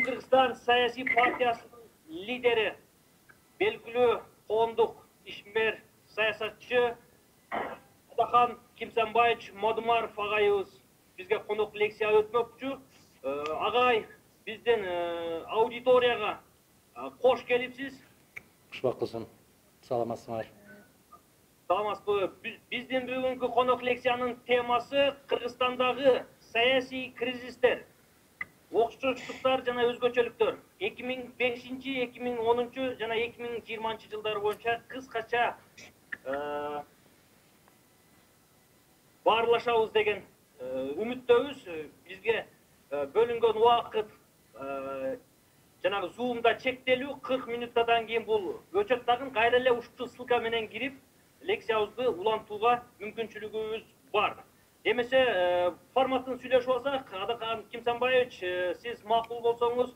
Егемен Кыргызстан саясий партиясынын лидери, белгилүү коомдук ишмер, саясатчы Атахан Кимсанбаевич Мадумаров агайыбыз бизге конок лекция өтмөкчү. Агай, биздин аудиторияга кош келипсиз. Кушбакылсын. Саламатсыңар. Саламатсызбы. Биздин бүгүнкү конок лекциянын темасы Кыргызстандагы саясий кризистер, окшоштуктар жана өзгөчөлүктөр. 2005, 2010 жана 2020 жылдар боюнча кыскача баарлашабыз деген үмүттөбүз. Бизге бөлүнгөн убакыт жанагы Zoom'да чектелүү 40 минуттадан кийин бул өчөт тагын кайра эле ушул ссылка менен кирип лекциябызды улантууга мүмкүнчүлүгүбүз бар. Эмесе форматын сүйлөшүп алсак, Атахан Кимсанбаевич, сиз макул болсоңуз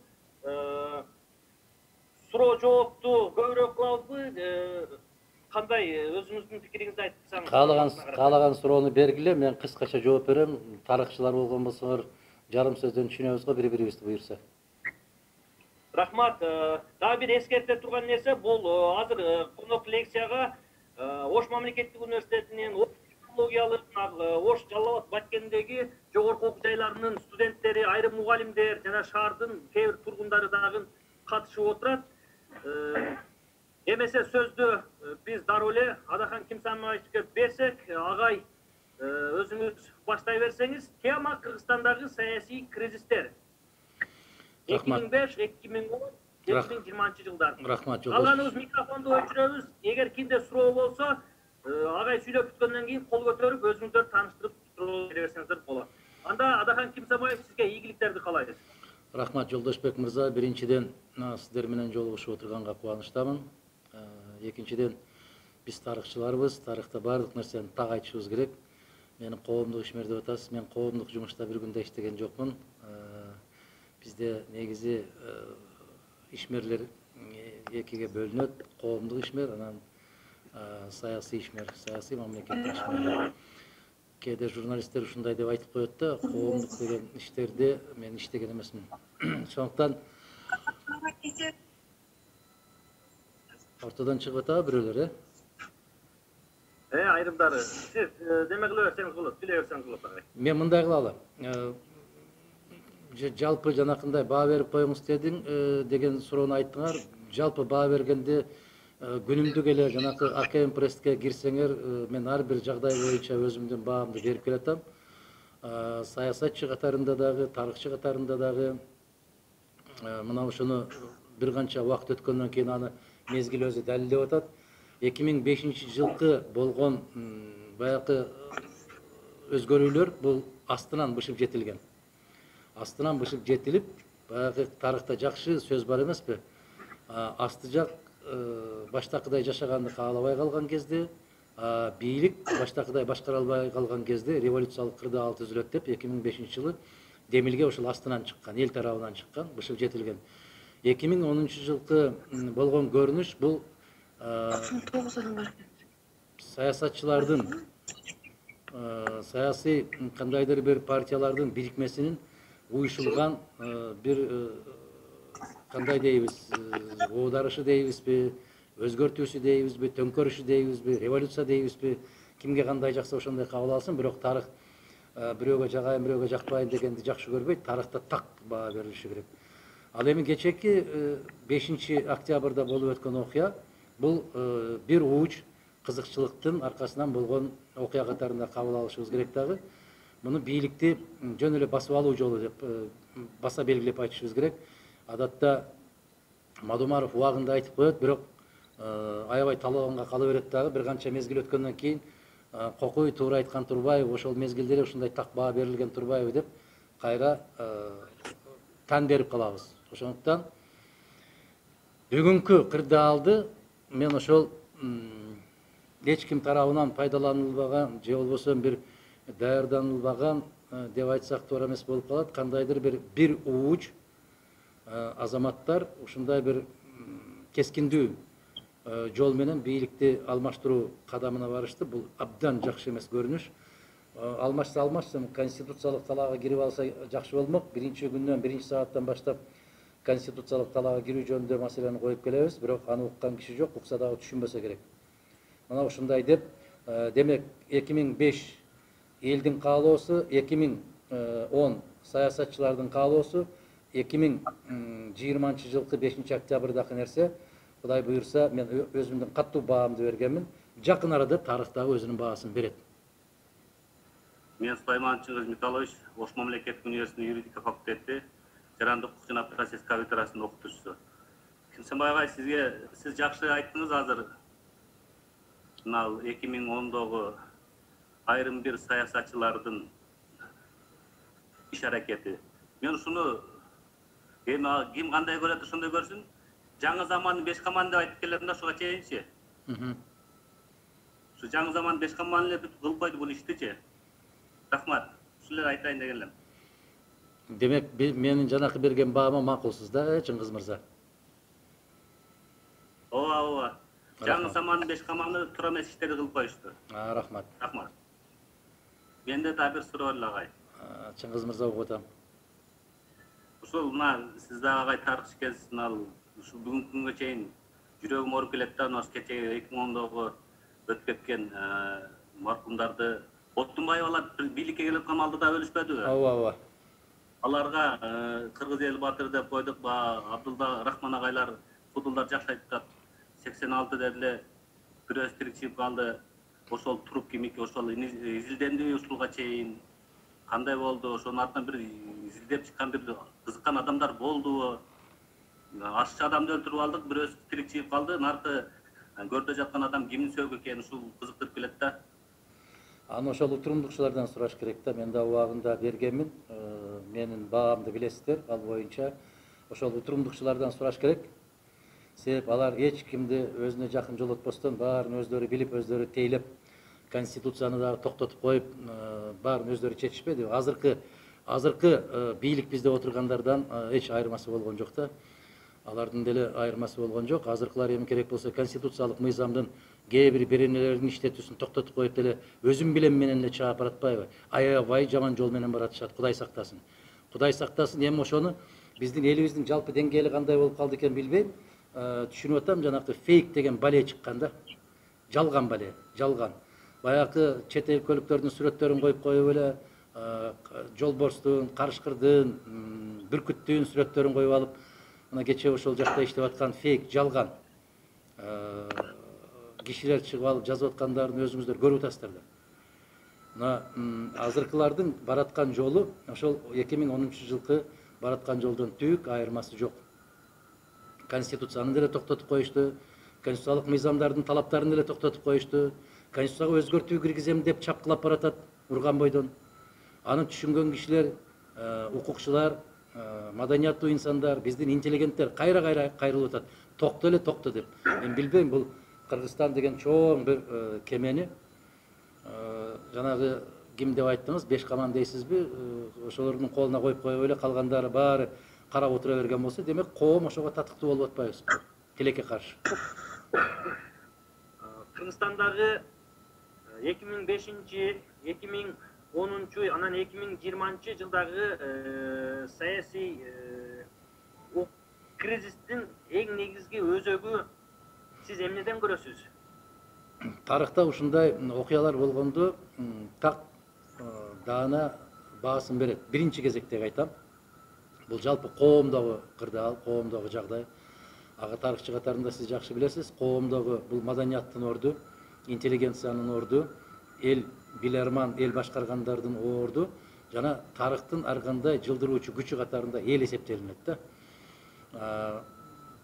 суроо жоопту көбүрөөк кылабызбы? Кандай өзүңүздүн пикириңизди айтсаңыз? Каалаган суроону бергиле, мен кыскача жооп берем. Тарыхчылар болгон болсоңор жарым сөздөн түшүнөбүз го бири-бирибизди буюрса. Рахмат. Дагы бир эскерте турган нерсе, бул азыр конок лекцияга Ош мамлекеттик университетинин технологиялык Ош Жалал Абад Баткендеги жогорку окуу жайларынын студенттери, айрым мугалимдер жана шаардын кээ бир тургундары дагы катышып отурат. Эмесе сөздү биз дароо эле Атахан Кимсанбаевичке берсек, агай өзүңүз баштай берсеңиз, тема Кыргызстандагы саясий кризистер. 2005, 2010, 2020 жылдар. Рахмат. Калганыбыз микрофонду өчүрөбүз. Эгер кимде суроо болсо, агай сүйлөп бүткөндөн кийин кол көтөрүп өзүңүздөр тааныштырып суроо бере берсеңиздер болот. Анда Атахан Кимсанбаев сизге ийгиликтерди каалайбыз. Рахмат Жолдошбек мырза. Биринчиден сиздер менен жолугушуп отурганга кубанычтамын. Экинчиден биз тарыхчыларбыз, тарыхта баардык нерсени так айтышыбыз керек. Мени коомдук ишмер деп атасыз. Мен коомдук жумушта бир күндө иштеген жокмун. Бизде негизи ишмерлер экиге бөлүнөт. Коомдук ишмер, анан саясий ишмер, саясий мамлекеттик ишмер. Кээде журналисттер ушундай деп айтып коет да, коомдук деген иштерде мен иштеген эмесмин. Ошондуктан ортодон чыгып атабы бирөөлөр, Айрымдары. Сиз деме кыла берсеңиз болот, сүйлөй берсеңиз болот агай. Мен мындай кылалы. Жалпы жанакындай баа берип коюңуз деген суроону айттыңар. Жалпы баа бергенде күнүмдүк эле жанакы АКМ пресске кирсеңер, мен ар бир жагдай боюнча өзүмдүн баамды берип келатам. Саясатчы катарында дагы, тарыхчы катарында дагы мына ошону бир канча убакыт өткөндөн кийин аны мезгил өзү далилдеп атат. 2005 жылкы болгон баягы өзгөрүүлөр бул астынан бышып жетилген. Астынан бышып жетилип, баягы тарыхта жакшы сөз бар эмеспи? Асты жак баштакыдай жашаганды каалабай калган кезде, бийлик баштакыдай башкара албай калган кезде революциялык кырдаал түзүлөт деп 2005 жылы демилге ошол астынан чыккан, эл тарабынан чыккан, бышып жетилген. 2010 жылкы болгон көрүнүш бул саясатчылардын, саясий кандайдыр бир партиялардын бирикмесинин уюшулган бир кандай дейбиз, оодарышы дейбизби, өзгөртүүсү дейбизби, төңкөрүшү дейбизби, революция дейбизби, кимге кандай жакса ошондой кабыл алсын, бирок тарых бирөөгө жагайын, бирөөгө жакпайын дегенди жакшы көрбөйт, тарыхта так баа берилиши керек. Ал эми кечээки 5 октябрда болуп өткөн окуя бул бир ууч кызыкчылыктын аркасынан болгон окуя катарында кабыл алышыбыз керек дагы. Муну бийликти жөн эле басып алуу жолу деп баса белгилеп айтышыбыз керек. Адатта Мадумаров убагында айтып коет, бирок аябай талабанга кала берет дагы. Бир канча мезгил өткөндөн кийин Кокуй туура айткан Турбаев, ошол мезгилде ушундай так баа берилген Турбаев деп кайра тан берип калабыз. Ошондуктан бүгүнкү кырдаалды мен ошол эч ким тарабынан пайдаланылбаган же болбосо бир даярданылбаган деп айтсак туура эмес болуп калат. Кандайдыр бир ууч азаматтар ушундай бир кескиндүү жол менен бийликти алмаштыруу кадамына барышты. Бул абдан жакшы эмес көрүнүш. Алмашсын, конституциялык талаага кирип алса жакшы болмок. Биринчи күндөн, биринчи сааттан баштап конституциялык талаага кирүү жөнүндө маселени коюп келебиз, бирок аны уккан киши жок, укса дагы түшүнбөсө керек. Мына ушундай деп, демек 2005 элдин каалоосу, 2010 саясатчылардын каалоосу, 2020 жылкы 5 октябрдагы нерсе. Кудай буюрса, мен өзүмдүн каттуу баамды бергенмин. Жакын арада тарых дагы өзүнүн баасын берет. Мен Сулайман Чыңгыз Микалович, Ош мамлекеттик университетинин юридика факультети жарандык укук жана процесс кафедрасынын окутуучусу. Кимсенбай агай, сиз жакшы айттыңыз азыр. Мына 2010догу айрым бир саясатчылардын иш аракети. Мен ушуну ким кандай көрөт ошондой көрсүн. Жаңы замандын 5 каманы деп айтып келем да, ушуга чейинчи. Ушу жаңы замандын 5 каманы эле бүт кылып койду бул иштичи. Рахмат. Ушулерди айтайын деген элем. Демек, менин жанакы берген баама макулсуз да, Чыңгыз мырза? Ооба. Жаңы замандын 5 каманы туура эмес иштерди кылып коюшту. Рахмат. Рахмат. Менде да бир суроо бар агай. Чыңгыз мырза угуп атам. Ушул мына сиз дагы агай тарыхчы экенсиз, ушул бүгүнкү күнгө чейин жүрөгүм ооруп келет да, кечеги 2010догу өтүп кеткен маркумдарды Отунбаев алар бийликке келип аткан алдыда өлүшпөдүбү? Ооба. Аларга Кыргыз эл батыр деп койдук, Абдулла Рахман агайлар, Кудулдар жакшы айтат. 86 дедиле бирөөс тирикчилик калды. Ошол туруп кимики, ошол изилденди ушулга чейин кандай болду? Ошонун артынан бир изилдеп чыккан бир кызыккан адамдар болдубу? Ашчы адамды өлтүрүп алдык, бирөөс тирикчилик калды. Наркы көрдө жаткан адам кимдин сөөгү экени ушул кызыктырып келет да. Аны ошол утурумдукчулардан сураш керек да. Мен да убагында бергенмин. Менин баамды билесиздер, ал боюнча ошол утурумдукчулардан сураш керек. Себеп алар эч кимди өзүнө жакын жолотпостон баарын өздөрү билип, өздөрү тейлеп, конституцияны дагы токтотуп коюп, баарын өздөрү чечишпеди. Азыркы бийлик бизде отургандардан эч айырмасы болгон жок да. Алардын деле айырмасы болгон жок. Азыркылар эми керек болсо конституциялык мыйзамдын кээ бир беренелердин иштетүүсүн токтотуп коюп деле өзүм билем менен эле чаап баратпайбы? Аябай жаман жол менен баратышат. Кудай сактасын. Кудай сактасын. Эми ошону биздин элибиздин жалпы деңгээли кандай болуп калды экен билбейм. Түшүнүп атам, жанакы фейк деген бале чыккан да. Жалган бале, жалган. Баягы чет эл көлүктөрдүн сүрөттөрүн коюп эле, жолборстун, карышкырдын, бүркүттүн сүрөттөрүн коюп алып, мына кече ошол жакта иштеп аткан фейк, жалган кишилер чыгып алып жазып аткандарын өзүңүздөр көрүп атасыздар да. Мына азыркылардын бараткан жолу ошол 2010 жылкы бараткан жолдон түк айырмасы жок. Конституцияны деле токтотуп коюшту, конституциялык мыйзамдардын талаптарын деле токтотуп коюшту. Конституцияга өзгөртүү киргизем деп чапкылап баратат урган бойдон. Аны түшүнгөн кишилер, укукчулар, маданияттуу инсандар, биздин интеллигенттер кайра кайрылып атат. Токто эле, токто деп. Мен билбейм, бул Кыргызстан деген чоң бир кемени жанагы ким деп айттыңыз, 5 каман дейсизби? Ошолордун колуна коюп эле калгандары баары карап отура берген болсо, демек коом ошого татыктуу болуп атпайбызбы? Тилекке каршы. Кыргызстандагы 2005, 2010, анан 2020 жылдагы саясий кризистин эң негизги өзөгү сиз эмнеден көрөсүз? Тарыхта ушундай окуялар болгондо так даана баасын берет. Биринчи кезекте айтам. Бул жалпы коомдогу кырдаал, коомдогу жагдай. Ага тарыхчы катарында сиз жакшы билесиз, коомдогу бул маданияттын орду, интеллигенциянын орду, эл билерман, эл башкаргандардын орду жана тарыхтын ар кандай жылдыруучу күчү катарында эл эсептелинет да.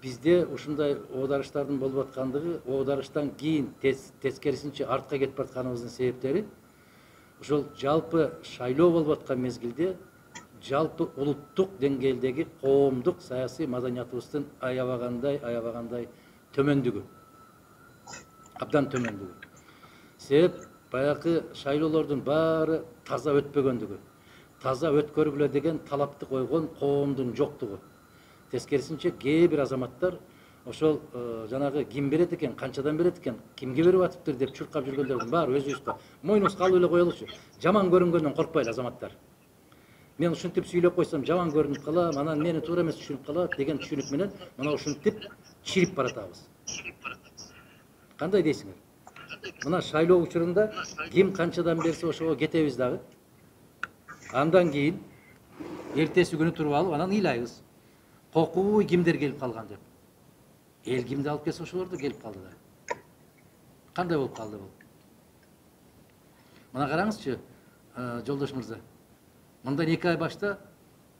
Бизде ушундай оодарыштардын болуп аткандыгы, оодарыштан кийин тескерисинче артка кетип атканыбыздын себептери ошол жалпы шайлоо болуп аткан мезгилде жалпы улуттук деңгээлдеги коомдук саясий маданиятыбыздын аябагандай төмөндүгү. Абдан төмөндүгү. Себеп баягы шайлоолордун баары таза өтпөгөндүгү. Таза өткөргүлө деген талапты койгон коомдун жоктугу. Тескерисинче кээ бир азаматтар ошол жанагы ким берет экен, канчадан берет экен, кимге берип атыптыр деп чуркап жүргөндөрдүн баары өзүбүзгө мойнубузга алып эле коелучу. Жаман көрүнгөндөн коркпайлы азаматтар. Мен ушинтип сүйлөп койсом жаман көрүнүп калам, анан мени туура эмес түшүнүп калат деген түшүнүк менен мына ушинтип чирип баратабыз. Кандай дейсиңер? Мына шайлоо учурунда ким канчадан берсе ошого кетебиз дагы. Андан кийин эртеси күнү туруп алып анан ыйлайбыз. Кокуй кимдер келип калган деп. Эл кимди алып келсе ошолор да келип калды да. Кандай болуп калды бул? Мына караңызчы, жолдош мырза. Мындан 2 ай башта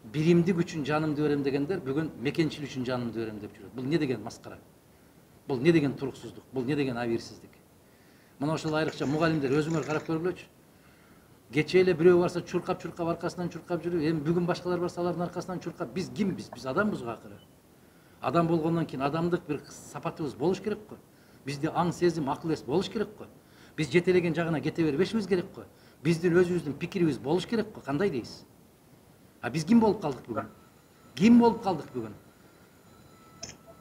биримдик үчүн жанымды берем дегендер бүгүн мекенчил үчүн жанымды берем деп жүрөт. Бул не деген маскара? Бул не деген туруксуздук? Бул не деген абийирсиздик? Мына ошол айрыкча мугалимдер өзүңөр карап көргүлөчү. Кече эле бирөө барса чуркап аркасынан чуркап жүрүп, эми бүгүн башкалар барса алардын аркасынан чуркап. Биз кимбиз? Биз адамбыз го акыры. Адам болгондон кийин адамдык бир сапатыбыз болуш керек го. Бизде аң сезим, акыл эс болуш керек го. Биз жетелеген жагына кете бербешибиз керек го. Биздин өзүбүздүн пикирибиз болуш керек го. Кандай дейсиз? А биз ким болуп калдык бүгүн? Ким болуп калдык бүгүн?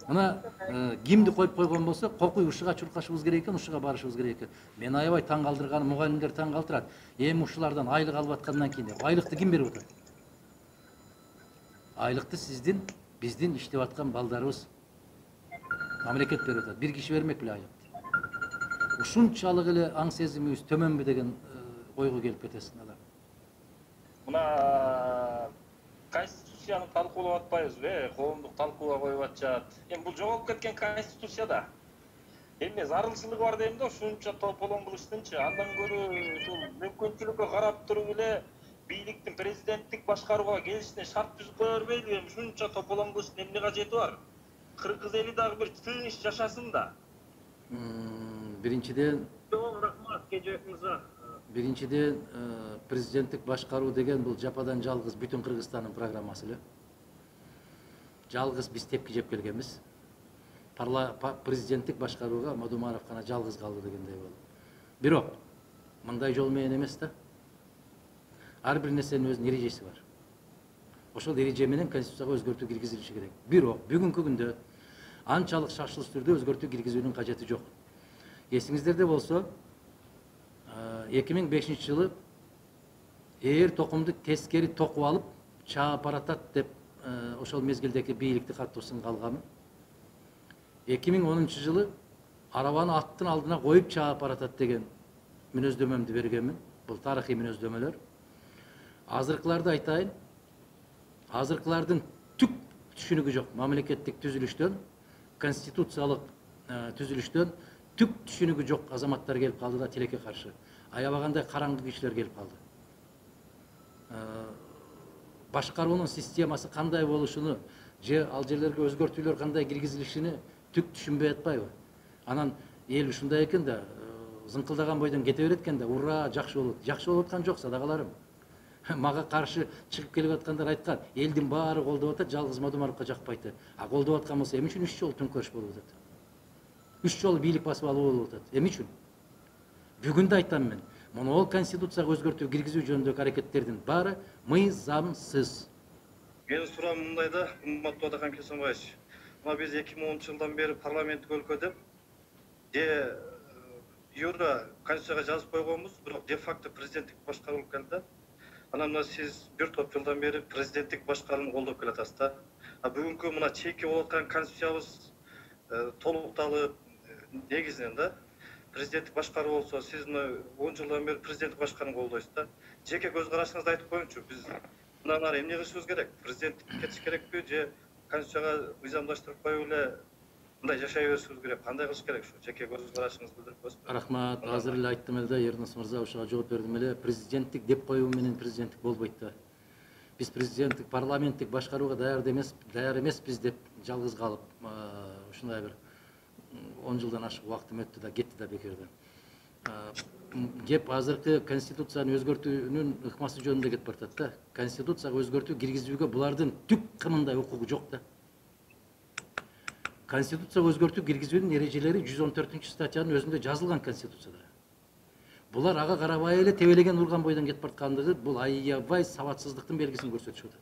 Мына кимди коюп койгон болсо, кокуй ушуга чуркашыбыз керек экен, ушуга барышыбыз керек экен. Мен аябай таң калтырган, мугалимдер таң калтырат. Эми ушулардан айлык алып аткандан кийин деп. Айлыкты ким берип атат? Айлыкты сиздин, биздин иштеп аткан балдарыбыз мамлекет берип атат. Бир киши бермек беле айлыкты. Ушунчалык эле аң сезимибиз төмөнбү деген ойго келип кетесиң адам. Мына конституцияны талкуулап атпайбызбы? Коомдук талкууга коюп атышат. Эми бул жоголуп кеткен конституцияда эмне зарылчылыгы бар дейм да, ушунча тополоң кылыштынчы. Андан көрө ушул мүмкүнчүлүккө карап туруп эле бийликтин президенттик башкарууга келишине шарт түзүп кое бербейли. Эми ушунча тополоң кылыштын эмне кажети бар? Кыргыз эли дагы бир тыныч жашасын да. Биринчиден, Рахмат, Кежебек мырза. Биринчиден, президенттик башкаруу деген бул жападан жалгыз бүтүн Кыргызстандын программасы эле. Жалгыз биз тепки жеп келгенбиз. Президенттик башкарууга Мадумаров гана жалгыз калды дегендей болду. Бирок мындай жол менен эмес да. Ар бир нерсенин өзүнүн эрежеси бар. Ошол эреже менен конституцияга өзгөртүү киргизилиши керек. Бирок бүгүнкү күндө анчалык шашылыш түрдө өзгөртүү киргизүүнүн кажети жок. Эсиңиздерде болсо, 2005 жылы ээр токумду тескери токуп алып чаап баратат деп ошол мезгилдеги бийликти каттуусун калганмын. 2010 жылы арабаны аттын алдына коюп чаап баратат деген мүнөздөмөмдү бергенмин. Бул тарыхый мүнөздөмөлөр. Азыркыларды айтайын. Азыркылардын түк түшүнүгү жок. Мамлекеттик түзүлүштөн, конституциялык түзүлүштөн түк түшүнүгү жок азаматтар келип калды да тилекке каршы. Аябагандай караңгы кишилер келип калды. Башкаруунун системасы кандай болушуну, же ал жерлерге өзгөртүүлөр кандай киргизилишини түк түшүнбөй атпайбы? Анан эл ушундай экен да, зыңкылдаган бойдон кете берет экен да, ура, жакшы болот. Жакшы болуп аткан жок, садакаларым. Мага каршы чыгып келип аткандар айткан, элдин баары колдоп атат, жалгыз Мадумаровго жакпайт. А колдоп аткан болсо, эмне үчүн 3 жолу төңкөрүш болуп атат? 3 жолу бийлик басып алуу болуп атат. Эмне үчүн? Бүгүн да айтам мен, могул конституцияга өзгөртүү киргизүү жөнүндөгү аракеттердин баары мыйзамсыз. Менин суроом мындай да, урматтуу Адакан Кесенбаевич. Мына биз 2010 жылдан бери парламенттик өлкөдө юра конституцияга жазып койгонбуз, бирок де факто президенттик башкаруу келди да. Анан мына сиз бир топ жылдан бери президенттик башкарууну колдоп келатасыз да. А бүгүнкү мына чейки болуп аткан конституциябыз толукталып, негизинен да президенттик башкаруу болсо, сиз мына 10 жылдан бери президенттик башкарууну колдойсуз да. Жеке көз карашыңызды айтып коюңчу, биз мындан ары эмне кылышыбыз керек? Президенттик кетиш керекпи же конституцияга мыйзамдаштырып коюп эле мындай жашай беришибиз керек? Кандай кылыш керек ушу? Жеке көз карашыңызды билдирип коесузбу? Рахмат, азыр эле айттым эле да, Ернос мырза, ошого жооп бердим эле. Президенттик деп коюу менен президенттик болбойт да. Биз президенттик, парламенттик башкарууга даяр эмеспиз деп жалгыз калып, ушундай бир 10 жылдан ашык убактым өттү да, кетти да бекерден. Кеп азыркы конституцияны өзгөртүүнүн ыкмасы жөнүндө кетип баратат да. Конституцияга өзгөртүү киргизүүгө булардын түк кымындай укугу жок да. Конституцияга өзгөртүү киргизүүнүн эрежелери 114-статьянын өзүндө жазылган конституцияда. Булар ага карабай эле тебелеген урган бойдон кетип бараткандыгы бул аябай сабатсыздыктын белгисин көрсөтүшүп атат.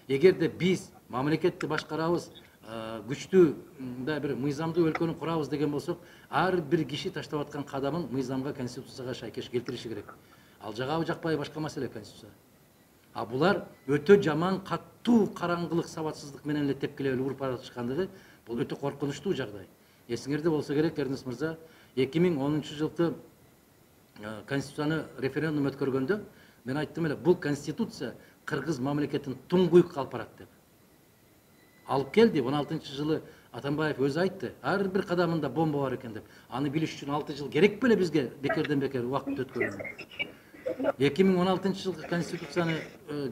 Эгерде биз мамлекетти башкарабыз, күчтүү мындай бир мыйзамдуу өлкөнү курабыз деген болсок, ар бир киши таштап аткан кадамын мыйзамга, конституцияга шайкеш келтириши керек. Ал жагабы жакпайбы башка маселе конституция. А булар өтө жаман, каттуу караңгылык, сабатсыздык менен эле тепкилеп эле уруп баратышкандыгы бул өтө коркунучтуу жагдай. Эсиңерде болсо керек, Эрнест мырза, 2010 жылкы конституцияны референдум өткөргөндө мен айттым эле, бул конституция кыргыз мамлекетин туңгуйукка алып барат деп. Алып келди, 16 жылы Атамбаев өзү айтты, ар бир кадамында бомба бар экен деп. Аны билиш үчүн 6 жыл керек беле бизге бекерден бекер убакыт өткөргөн. 2016 жылкы конституцияны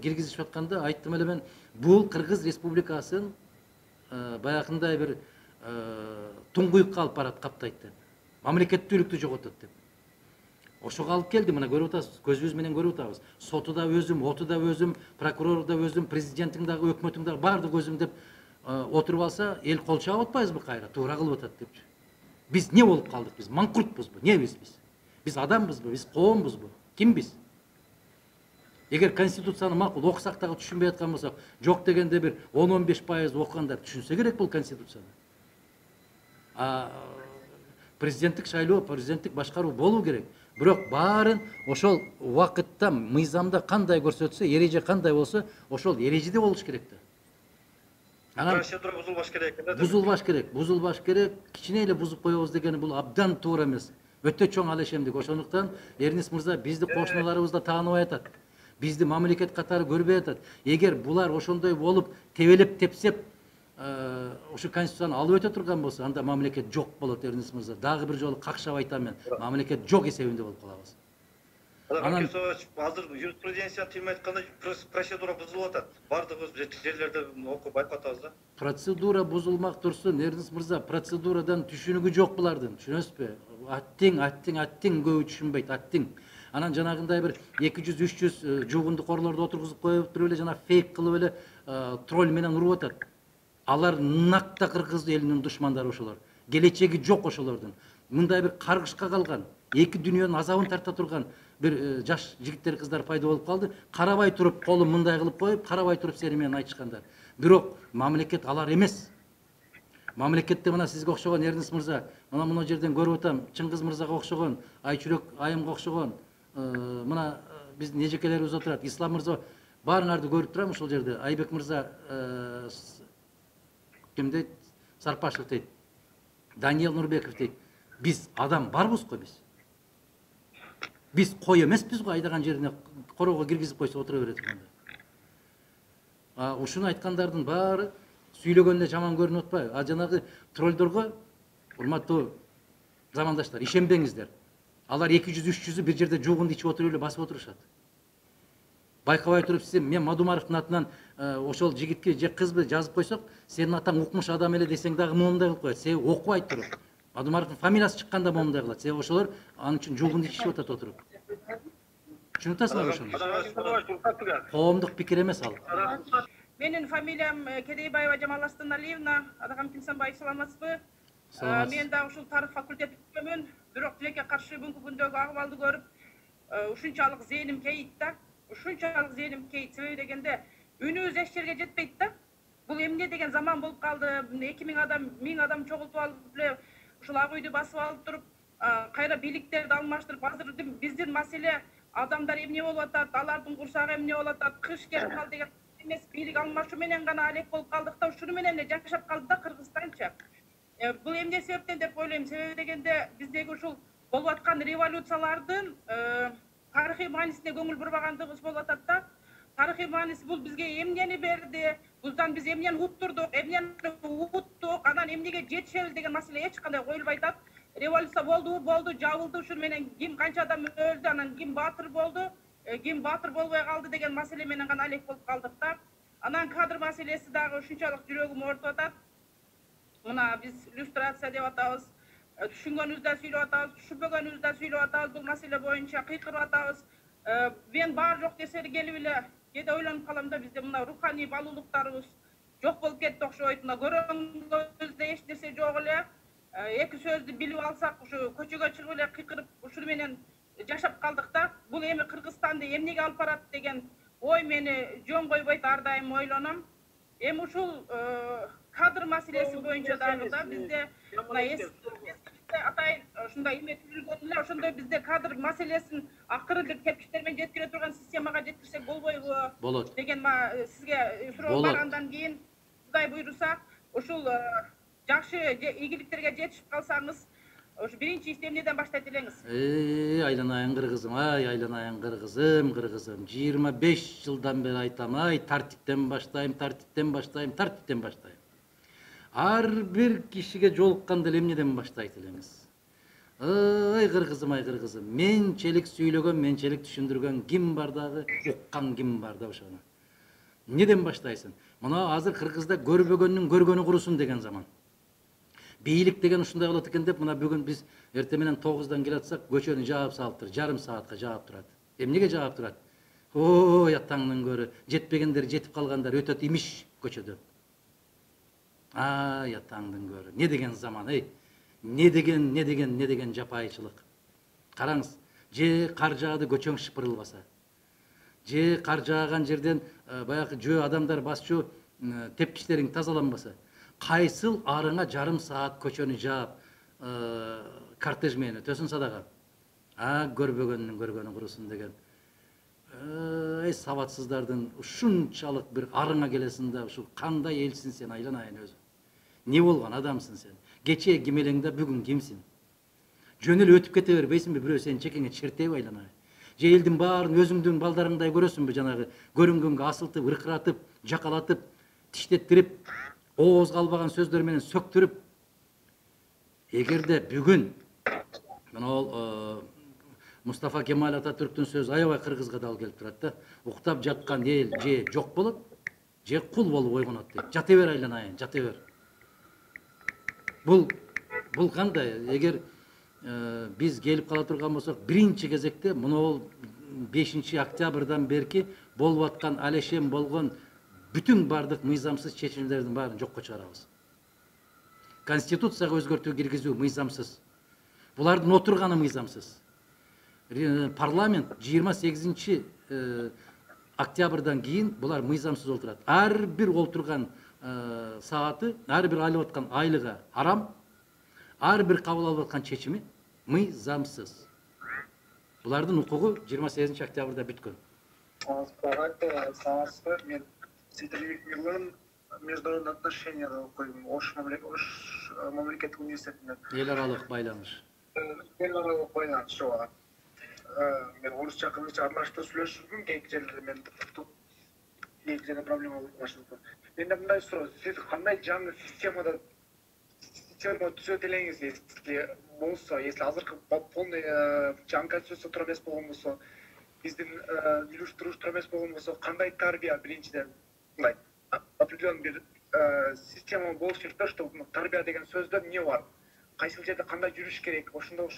киргизишип атканда айттым эле мен, бул Кыргыз Республикасын баягындай бир туңгуйукка алып барат, каптайт деп. Мамлекеттүүлүктү жоготот деп. Ошого алып келди, мына көрүп атасыз, көзүбүз менен көрүп атабыз. Соту да өзүм, оту да өзүм, прокурору да өзүм, президенттиң дагы, өкмөттүң дагы баардык өзүм деп отуруп алса, эл кол чаап атпайбызбы кайра, туура кылып атат депчи. Биз не болуп калдык биз? Манкуртпузбу? Небиз биз? Биз адамбызбы? Биз коомбузбу? Ким биз? Эгер конституцияны макул окусак дагы түшүнбөй аткан болсок, жок дегенде бир 10-15% окугандар түшүнсө керек бул конституцияны. Президенттик шайлоо, президенттик башкаруу болуу керек. Бирок баарын ошол убакытта мыйзамда кандай көрсөтсө, эреже кандай болсо, ошол эрежеде болуш керек да. Процедура бузулбаш керек экен да. Бузулбаш керек, кичине эле бузуп коебуз дегени бул абдан туура эмес. Өтө чоң алешемдик. Ошондуктан Эрнест мырза бизди кошуналарыбыз да тааныбай атат. Бизди мамлекет катары көрбөй атат. Эгер булар ошондой болуп, тебелеп тепсеп, ушу конституцияны алып өтө турган болсо, анда мамлекет жок болот, Эрнест мырза. Дагы бир жолу какшап айтам мен, мамлекет жок эсебинде болуп калабыз. Азыр юриспруденцияны тилме айтканда процедура бузулуп атат. Бардыгыбыз жерлерде окуп байкап атабыз да. Процедура бузулмак турсун, Эрнест мырза, процедурадан түшүнүгү жок булардын, түшүнөсүзбү? Аттиң көбү түшүнбөйт, аттиң. Анан жанагындай бир 200-300 жуугундукорлорду отургузуп коюп туруп эле, жана фейк кылып эле тролль менен уруп атат. Алар накта кыргыз элинин душмандары ошолор. Келечеги жок ошолордун. Мындай бир каргышка калган, эки дүйнөнүн азабын тарта турган бир жаш жигиттер, кыздар пайда болуп калды. Карабай туруп, колун мындай кылып коюп, карабай туруп сени менен айтышкандар. Бирок мамлекет алар эмес. Мамлекетте мына сизге окшогон, Эрнест мырза, мына жерден көрүп атам, Чыңгыз мырзага окшогон, Айчүрөк айымга окшогон, мына биздин эжекелерибиз отурат, Ислам мырза, баарыңарды көрүп турам ушул жерде. Айбек мырза, ким дейт? Сарпашев дейт. Даниил Нурбеков дейт. Биз адам барбыз го биз. Биз кой эмеспиз го, айдаган жерине короого киргизип койсо отура берет турганда. Ушуну айткандардын баары сүйлөгөндө жаман көрүнүп атпайбы? Жанагы троллдорго, урматтуу замандаштар, ишенбеңиздер. Алар 200-300 бир жерде жуугунду ичип отуруп эле басып отурушат. Байкабай туруп сиз мен Мадумаровдун атынан ошол жигитке же кызбы жазып койсок, сенин атаң укмуш адам эле десең дагы момундай кылып коет. Себеби окубай туруп. Мадумаровдун фамилиясы чыкканда момундай кылат. Себеби ошолор анын үчүн жуугунду ичип атат отуруп. Түшүнүп атасыңарбы ошону? Коомдук пикир эмес ал. Менин фамилиям Кедейбаева Жамал Астаналиевна. Адагам Тимсанбаев, саламатсызбы? Мен да ушул тарых факультетин бүтөмүн. Бирок тилекке каршы бүгүнкү күндөгү акыбалды көрүп, ушунчалык зээним кейит да. Себеби дегенде үнүбүз эч жерге жетпейт да. Бул эмне деген заман болуп калды. 2000 адам, 1000 адам чогултуп алып эле ушул ак үйдү басып алып туруп, кайра бийликтерди алмаштырып, азыр биздин маселе адамдар эмне болуп атат, алардын курсагы эмне болуп атат, кыш келип калды деген эмес, бийлик алмашуу менен гана алек болуп калдык да, ушуну менен эле жашап калды да Кыргызстанча. Бул эмне себептен деп ойлойм. Себеби дегенде биздеги ушул болуп аткан революциялардын тарыхый маанисине көңүл бурбагандыгыбыз болуп атат да. Тарыхый мааниси бул бизге эмнени берди, буздан биз эмнени уттурдук, эмнени уттук, анан эмнеге жетишебиз деген маселе эч кандай коюлбай атат. Революция болду, жабылды, ушун менен ким канча адам өлдү, анан ким баатыр болду, ким баатыр болбой калды деген маселе менен гана алек болуп калдык да. Анан кадр маселеси дагы ушунчалык жүрөгүмө оорутуп атат. Мына биз иллюстрация деп атабыз. Түшүнгөнүбүздө сүйлөп атабыз, түшүнбөгөнүбүздө сүйлөп атабыз, бул маселе боюнча кыйкырып атабыз. Мен баары жок десери келип эле кээде ойлонуп калам да, бизде мына руханий баалуулуктарыбыз жок болуп кетти окшойт. Мына көрөңгүбүздө эч нерсе жок эле. Эки сөздү билип алсак, ушу көчөгө чыгып эле кыйкырып ушуну менен жашап калдык да. Бул эми Кыргызстанды эмнеге алып барат деген ой мени жөн койбойт, ар дайым ойлоном. Эми ушул кадр маселеси боюнча дагы да бизде мына атайын ушундай эме түзүлгөн эле ошондой бизде кадр маселесин акыры бир тепкичтер менен жеткире турган системага жеткирсек болбойбу болот деген сизге суроо болот. бар. Андан кийин Кудай буйруса ушул жакшы ийгиликтерге жетишип калсаңыз ошо биринчи ишти эмнеден баштайт элеңиз? Айланайын кыргызым, айланайын кыргызым, 25 жылдан бери айтам, тартиптен баштайм. Ар бир кишиге жолукканда эмнеден баштайт элеңиз? Кыргызым, менчелик сүйлөгөн, менчелик түшүндүргөн ким бар дагы, уккан ким бар да ошону. Эмнеден баштайсың? Мына азыр Кыргызда көрбөгөндүн көргөнү курусун деген заман. Бийлик деген ушундай болот экен деп, мына бүгүн биз эртең менен 9-дан келатсак, көчөнү жаап салыптыр, жарым саатка жаап турат. Эмнеге жаап турат? Ятаңдын көрү, жетпегендер, жетип калгандар өтөт имиш көчөдө. Ятаңдын көрү. Не деген заман, Не деген жапайчылык. Караңыз, же кар жаады көчөң шыпырылбаса. Же кар жааган жерден баягы жөө адамдар басчу тепкичтериң тазаланбаса. Кайсыл арыңа жарым саат көчөнү жаап кортеж менен өтөсүн садага. Көрбөгөндүн көргөнү курусун деген. Сабатсыздардын ушунчалык бир арыңа келесиң да, ушул кандай элсиң сен, айланайын өзү. Не болгон адамсың сен? Кечээ ким элең да, бүгүн кимсиң? Жөн эле өтүп кете бербейсиңби, бирөө сени чекеңе чертеби, айланайын? Же элдин баарын өзүңдүн балдарыңдай көрөсүңбү, жанагы көрүнгөнгө асылтып, ыркыратып, жакалатып, тиштеттирип, оозго албаган сөздөр менен сөктүрүп? Эгерде бүгүн мына Мустафа Кемал Ататүрктүн сөзү аябай Кыргызга дал келип турат да. Уктап жаткан эл же жок болот, же кул болуп ойгонот дейт. Жата бер, айланайын, жата бер. Бул кандай? Эгер биз келип кала турган болсок, биринчи кезекте мына 5 октябрдан берки болуп аткан алешем болгон бүтүн бардык мыйзамсыз чечимдердин баарын жокко чыгарабыз. Конституцияга өзгөртүү киргизүү мыйзамсыз. Булардын отурганы мыйзамсыз. Парламент 28 октябрдан кийин булар мыйзамсыз олтурат. Ар бир олтурган сааты, ар бир алып аткан айлыга арам, ар бир кабыл алып аткан чечими мыйзамсыз. Булардын укугу 28 октябрда бүткөн. Мен Сидербек Мирлан международные отношения окуйм, Ош мамлекеттик университетинен. Эл аралык байланыш. Эл аралык байланыш ооба. Мен орусча кыргызча аралаштырып сүйлөшүп жүргүм, кээ жерлерде мен кээ жерде проблема болуп. Менде мындай суроо, сиз кандай жаңы система түзөт элеңиз, если болсо, если азыркы полный жаңы конституция тура эмес болгон болсо, биздин үйлүштүрүш тура эмес болгон болсо, кандай тарбия биринчиден мындай определенный бир система болуш керек да, что тарбия деген сөздө эмне бар? Кайсыл жерде кандай жүрүш керек? Ошондой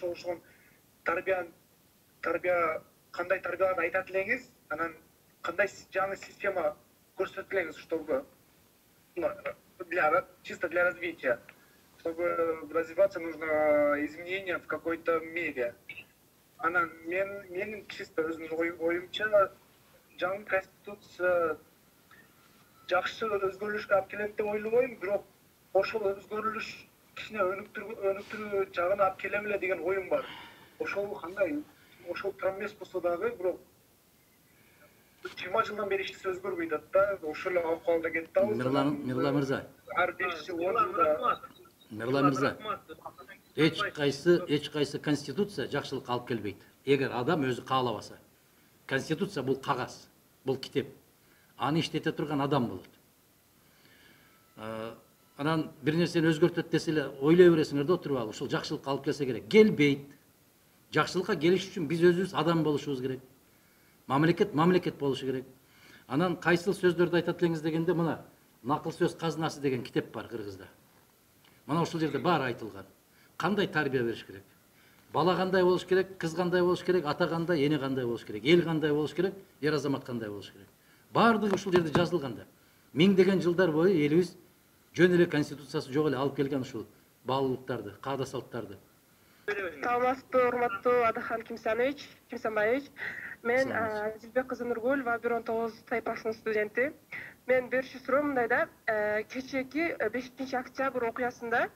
тарбия кандай тарбияларды айтат элеңиз, анан кандай жаңы система көрсөтөт элеңиз, чтобы чисто для развития, чтобы развиваться нужно изменения в какой-то мере. Анан менин чисто өзүмдүн оюмча жаңы конституция жакшы өзгөрүлүшкө алып келет деп ойлобойм, бирок ошол өзгөрүлүш кичине өнүктүрүү жагына алып келе беле деген оюм бар. Ошол кандай? Ошол тура эмес болсо дагы, бирок 20 жылдан бери эч нерсе өзгөрбөй атат да, ошол эле акыбалда кетип атабыз. Мирла мырза. Ар 5 жыл 10 жылда. Мирла мырза. Эч кайсы конституция жакшылыкка алып келбейт. Эгер адам өзү каалабаса. Конституция бул кагаз, бул китеп. Аны иштете турган адам болот. Анан бир нерсени өзгөртөт десе эле ойлой бересиңер да, отуруп алып, ошол жакшылыкка алып келсе керек. Келбейт. Жакшылыкка келиш үчүн биз өзүбүз адам болушубуз керек. Мамлекет болушу керек. Анан кайсыл сөздөрдү айтат элеңиз дегенде, мына Накыл сөз казынасы деген китеп бар Кыргызда. Мына ошол жерде баары айтылган. Кандай тарбия бериш керек? Бала кандай болуш керек, кыз кандай болуш керек, ата кандай, эне кандай болуш керек, эл кандай болуш керек, эр азамат кандай болуш керек. Баардыгы ушул жерде жазылган да. Миңдеген жылдар бою элибиз жөн эле конституциясы жок эле алып келген ушул баалуулуктарды, каада салттарды. Саламатсызбы, урматтуу Адахан Кимсанбаевич. Мен Азизбек кызы Нургулова 119 тайпасынын студенти. мен бериши суроо мындай да, кечээки 5-октябрь окуясында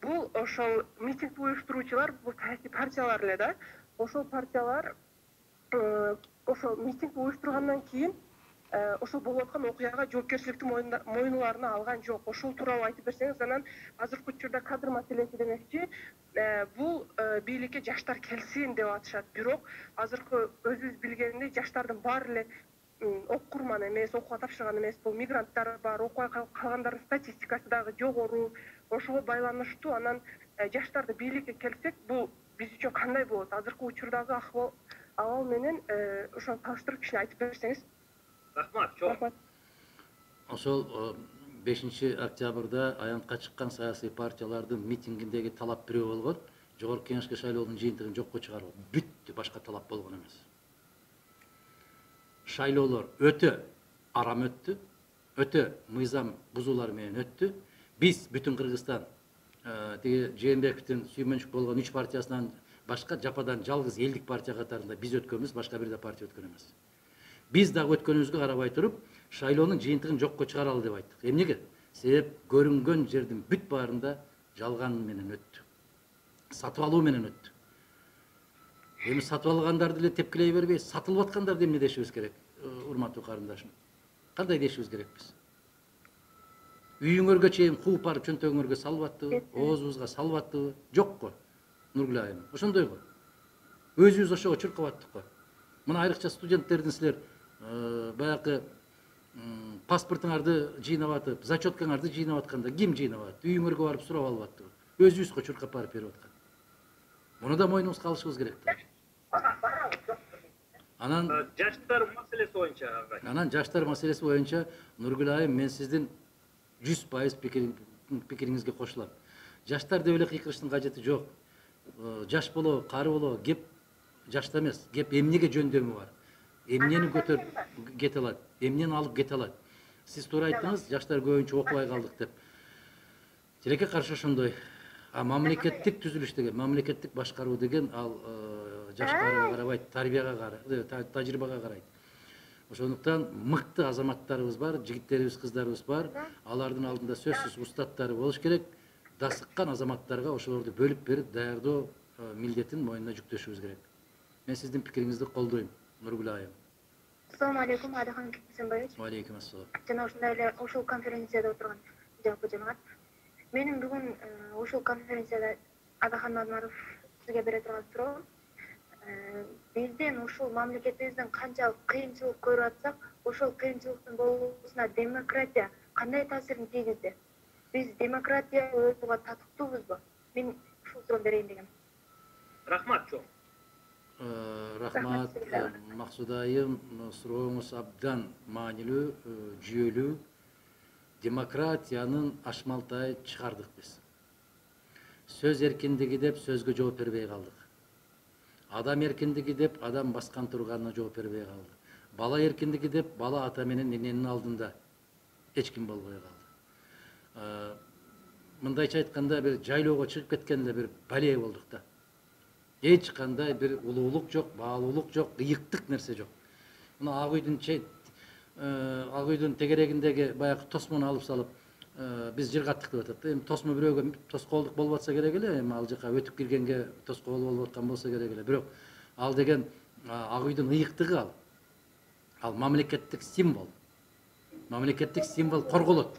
бул ошол митинг уюштуруучулар, бул саясий партиялар эле да. Ошол партиялар ошол митинг уюштургандан кийин ошол болуп аткан окуяга жоопкерчиликти мойнуларына алган жок. Ошол тууралуу айтып берсеңиз, анан азыркы учурда кадр маселеси демекчи, бул бийликке жаштар келсин деп атышат. Бирок азыркы өзүбүз билгендей жаштардын баары эле окурман эмес, окууга тапшырган эмес. Бул мигранттар бар, окуя калгандардын статистикасы дагы жогору. Ошого байланыштуу анан жаштарды бийликке келсек, бул биз үчүн кандай болот? Азыркы учурдагы абал менен ошону салыштырып кичине айтып берсеңиз. Рахмат, чоң. Ошол 5-октябрда аянтка чыккан саясий партиялардын митингиндеги талап бирөө болгон, жогорку кеңешке шайлоонун жыйынтыгын жокко чыгаруу. Бүттү, башка талап болгон эмес. Шайлоолор өтө арам өттү, өтө мыйзам бузуулар менен өттү. Биз бүтүн Кыргызстан тиги Жээнбековдун сүймөнчүк болгон 3 партиясынан башка жападан жалгыз элдик партия катарында биз өткөнбүз, башка бир да партия өткөн эмес. Биз дагы өткөнүбүзгө карабай туруп, шайлоонун жыйынтыгын жокко чыгаралы деп айттык. Эмнеге? Себеп көрүнгөн жердин бүт баарында жалган менен өттү. Сатып алуу менен өттү. Эми сатып алгандарды эле тепкилей бербей, сатылып аткандарды эмне дешибиз керек, урматтуу карындашым? Кандай дешибиз керек биз? Үйүңөргө чейин кууп барып чөнтөгүңөргө салып аттыбы, оозубузга салып аттыбы? Жокко. Нургүл айым. Ошондой го. Өзүбүз ошого чуркап аттык го. Мына айрыкча студенттердин силер баягы паспортуңарды жыйнап атып, зачеткаңарды жыйнап атканда ким жыйнап атты? Үйүңөргө барып сурап алып аттыбы? Өзүбүз чуркап барып берип аткан. Муну да мойнубузга алышыбыз керек. Анан Жаштар маселеси боюнча, агай. Анан жаштар маселеси боюнча Нургүл айым, мен сиздин 100% пикириңизге кошулам. Жаштар деп эле кыйкырыштын кажети жок. Жаш болобу, кары болобу, кеп жашта эмес, кеп эмнеге жөндөмү бар. Эмнени көтөрүп кете алат, эмнени алып кете алат. Сиз туура айттыңыз, жаштар көбүнчө окубай калдык деп. Тилекке каршы ошондой. Мамлекеттик түзүлүш деген, мамлекеттик башкаруу деген ал жаштарга карабайт, тарбияга карайт, тажрыйбага карайт. Ошондуктан мыкты азаматтарыбыз бар, жигиттерибиз, кыздарыбыз бар. Алардын алдында сөзсүз устаттары болуш керек. Дасыккан азаматтарга ошолорду бөлүп берип даярдоо милдетин мойнуна жүктөшүбүз керек. Мен сиздин пикириңизди колдойм, Нургүл айым. Ассаламу алейкум, Адахан Кесенбаевич. Алейкум ассалам. Жана ошондой эле ошол конференцияда отурган жалпы жамаат. Менин бүгүн ошол конференцияда Адахан Мадмаров сизге бере турган суроо. Биздин ушул мамлекетибиздин канчалык кыйынчылык көрүп атсак, ошол кыйынчылыктын болуусуна демократия кандай таасирин тийгизди? Биз демократия өтүүгө татыктуубузбу? Мен ушул суроону берейин дегем. Рахмат, чоң. Рахмат, Максуда айым, сурооңуз абдан маанилүү, жүйөлүү. Демократиянын ашмалтайын чыгардык биз. Сөз эркиндиги деп сөзгө жооп бербей калдык. Адам эркиндиги деп адам баскан турганына жооп бербей калды. Бала эркиндиги деп бала ата менен эненин алдында эч ким болбой калды. Мындайча айтканда бир жайлоого чыгып кеткенде бир бале болдук да. Эч кандай бир улуулук жок, баалуулук жок, ыйыктык нерсе жок. Мына ак үйдүн тегерегиндеги баягы тосмону алып салып, биз жыргаттык деп атат да. Эми тосмо бирөөгө тоскоолдук болуп атса керек эле, эми ал жака өтүп киргенге тоскоол болуп аткан болсо керек эле. Бирок ал деген ак үйдүн ыйыктыгы ал. Ал мамлекеттик символ. Мамлекеттик символ корголот.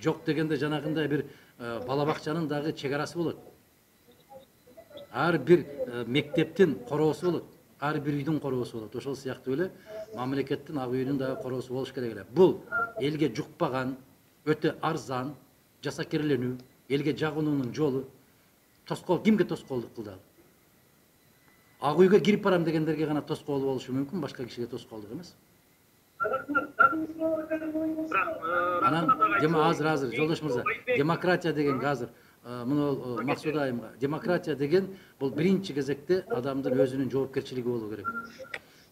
Жок дегенде жанагындай бир бала бакчанын дагы чек арасы болот. Ар бир мектептин короосу болот. Ар бир үйдүн короосу болот. Ошол сыяктуу эле мамлекеттин ак үйүнүн дагы короосу болуш керек эле. Бул элге жукпаган, өтө арзан, жасакерленүү, элге жагынуунун жолу. Тоскоол кимге тоскоолдук кылды ал? Ак үйгө кирип барам дегендерге гана тоскоол болушу мүмкүн, башка кишиге тоскоолдук эмес. Анан азыр жолдош мырза, демократия деген азыр муну Максуда айымга, демократия деген бул биринчи кезекте адамдын өзүнүн жоопкерчилиги болуу керек.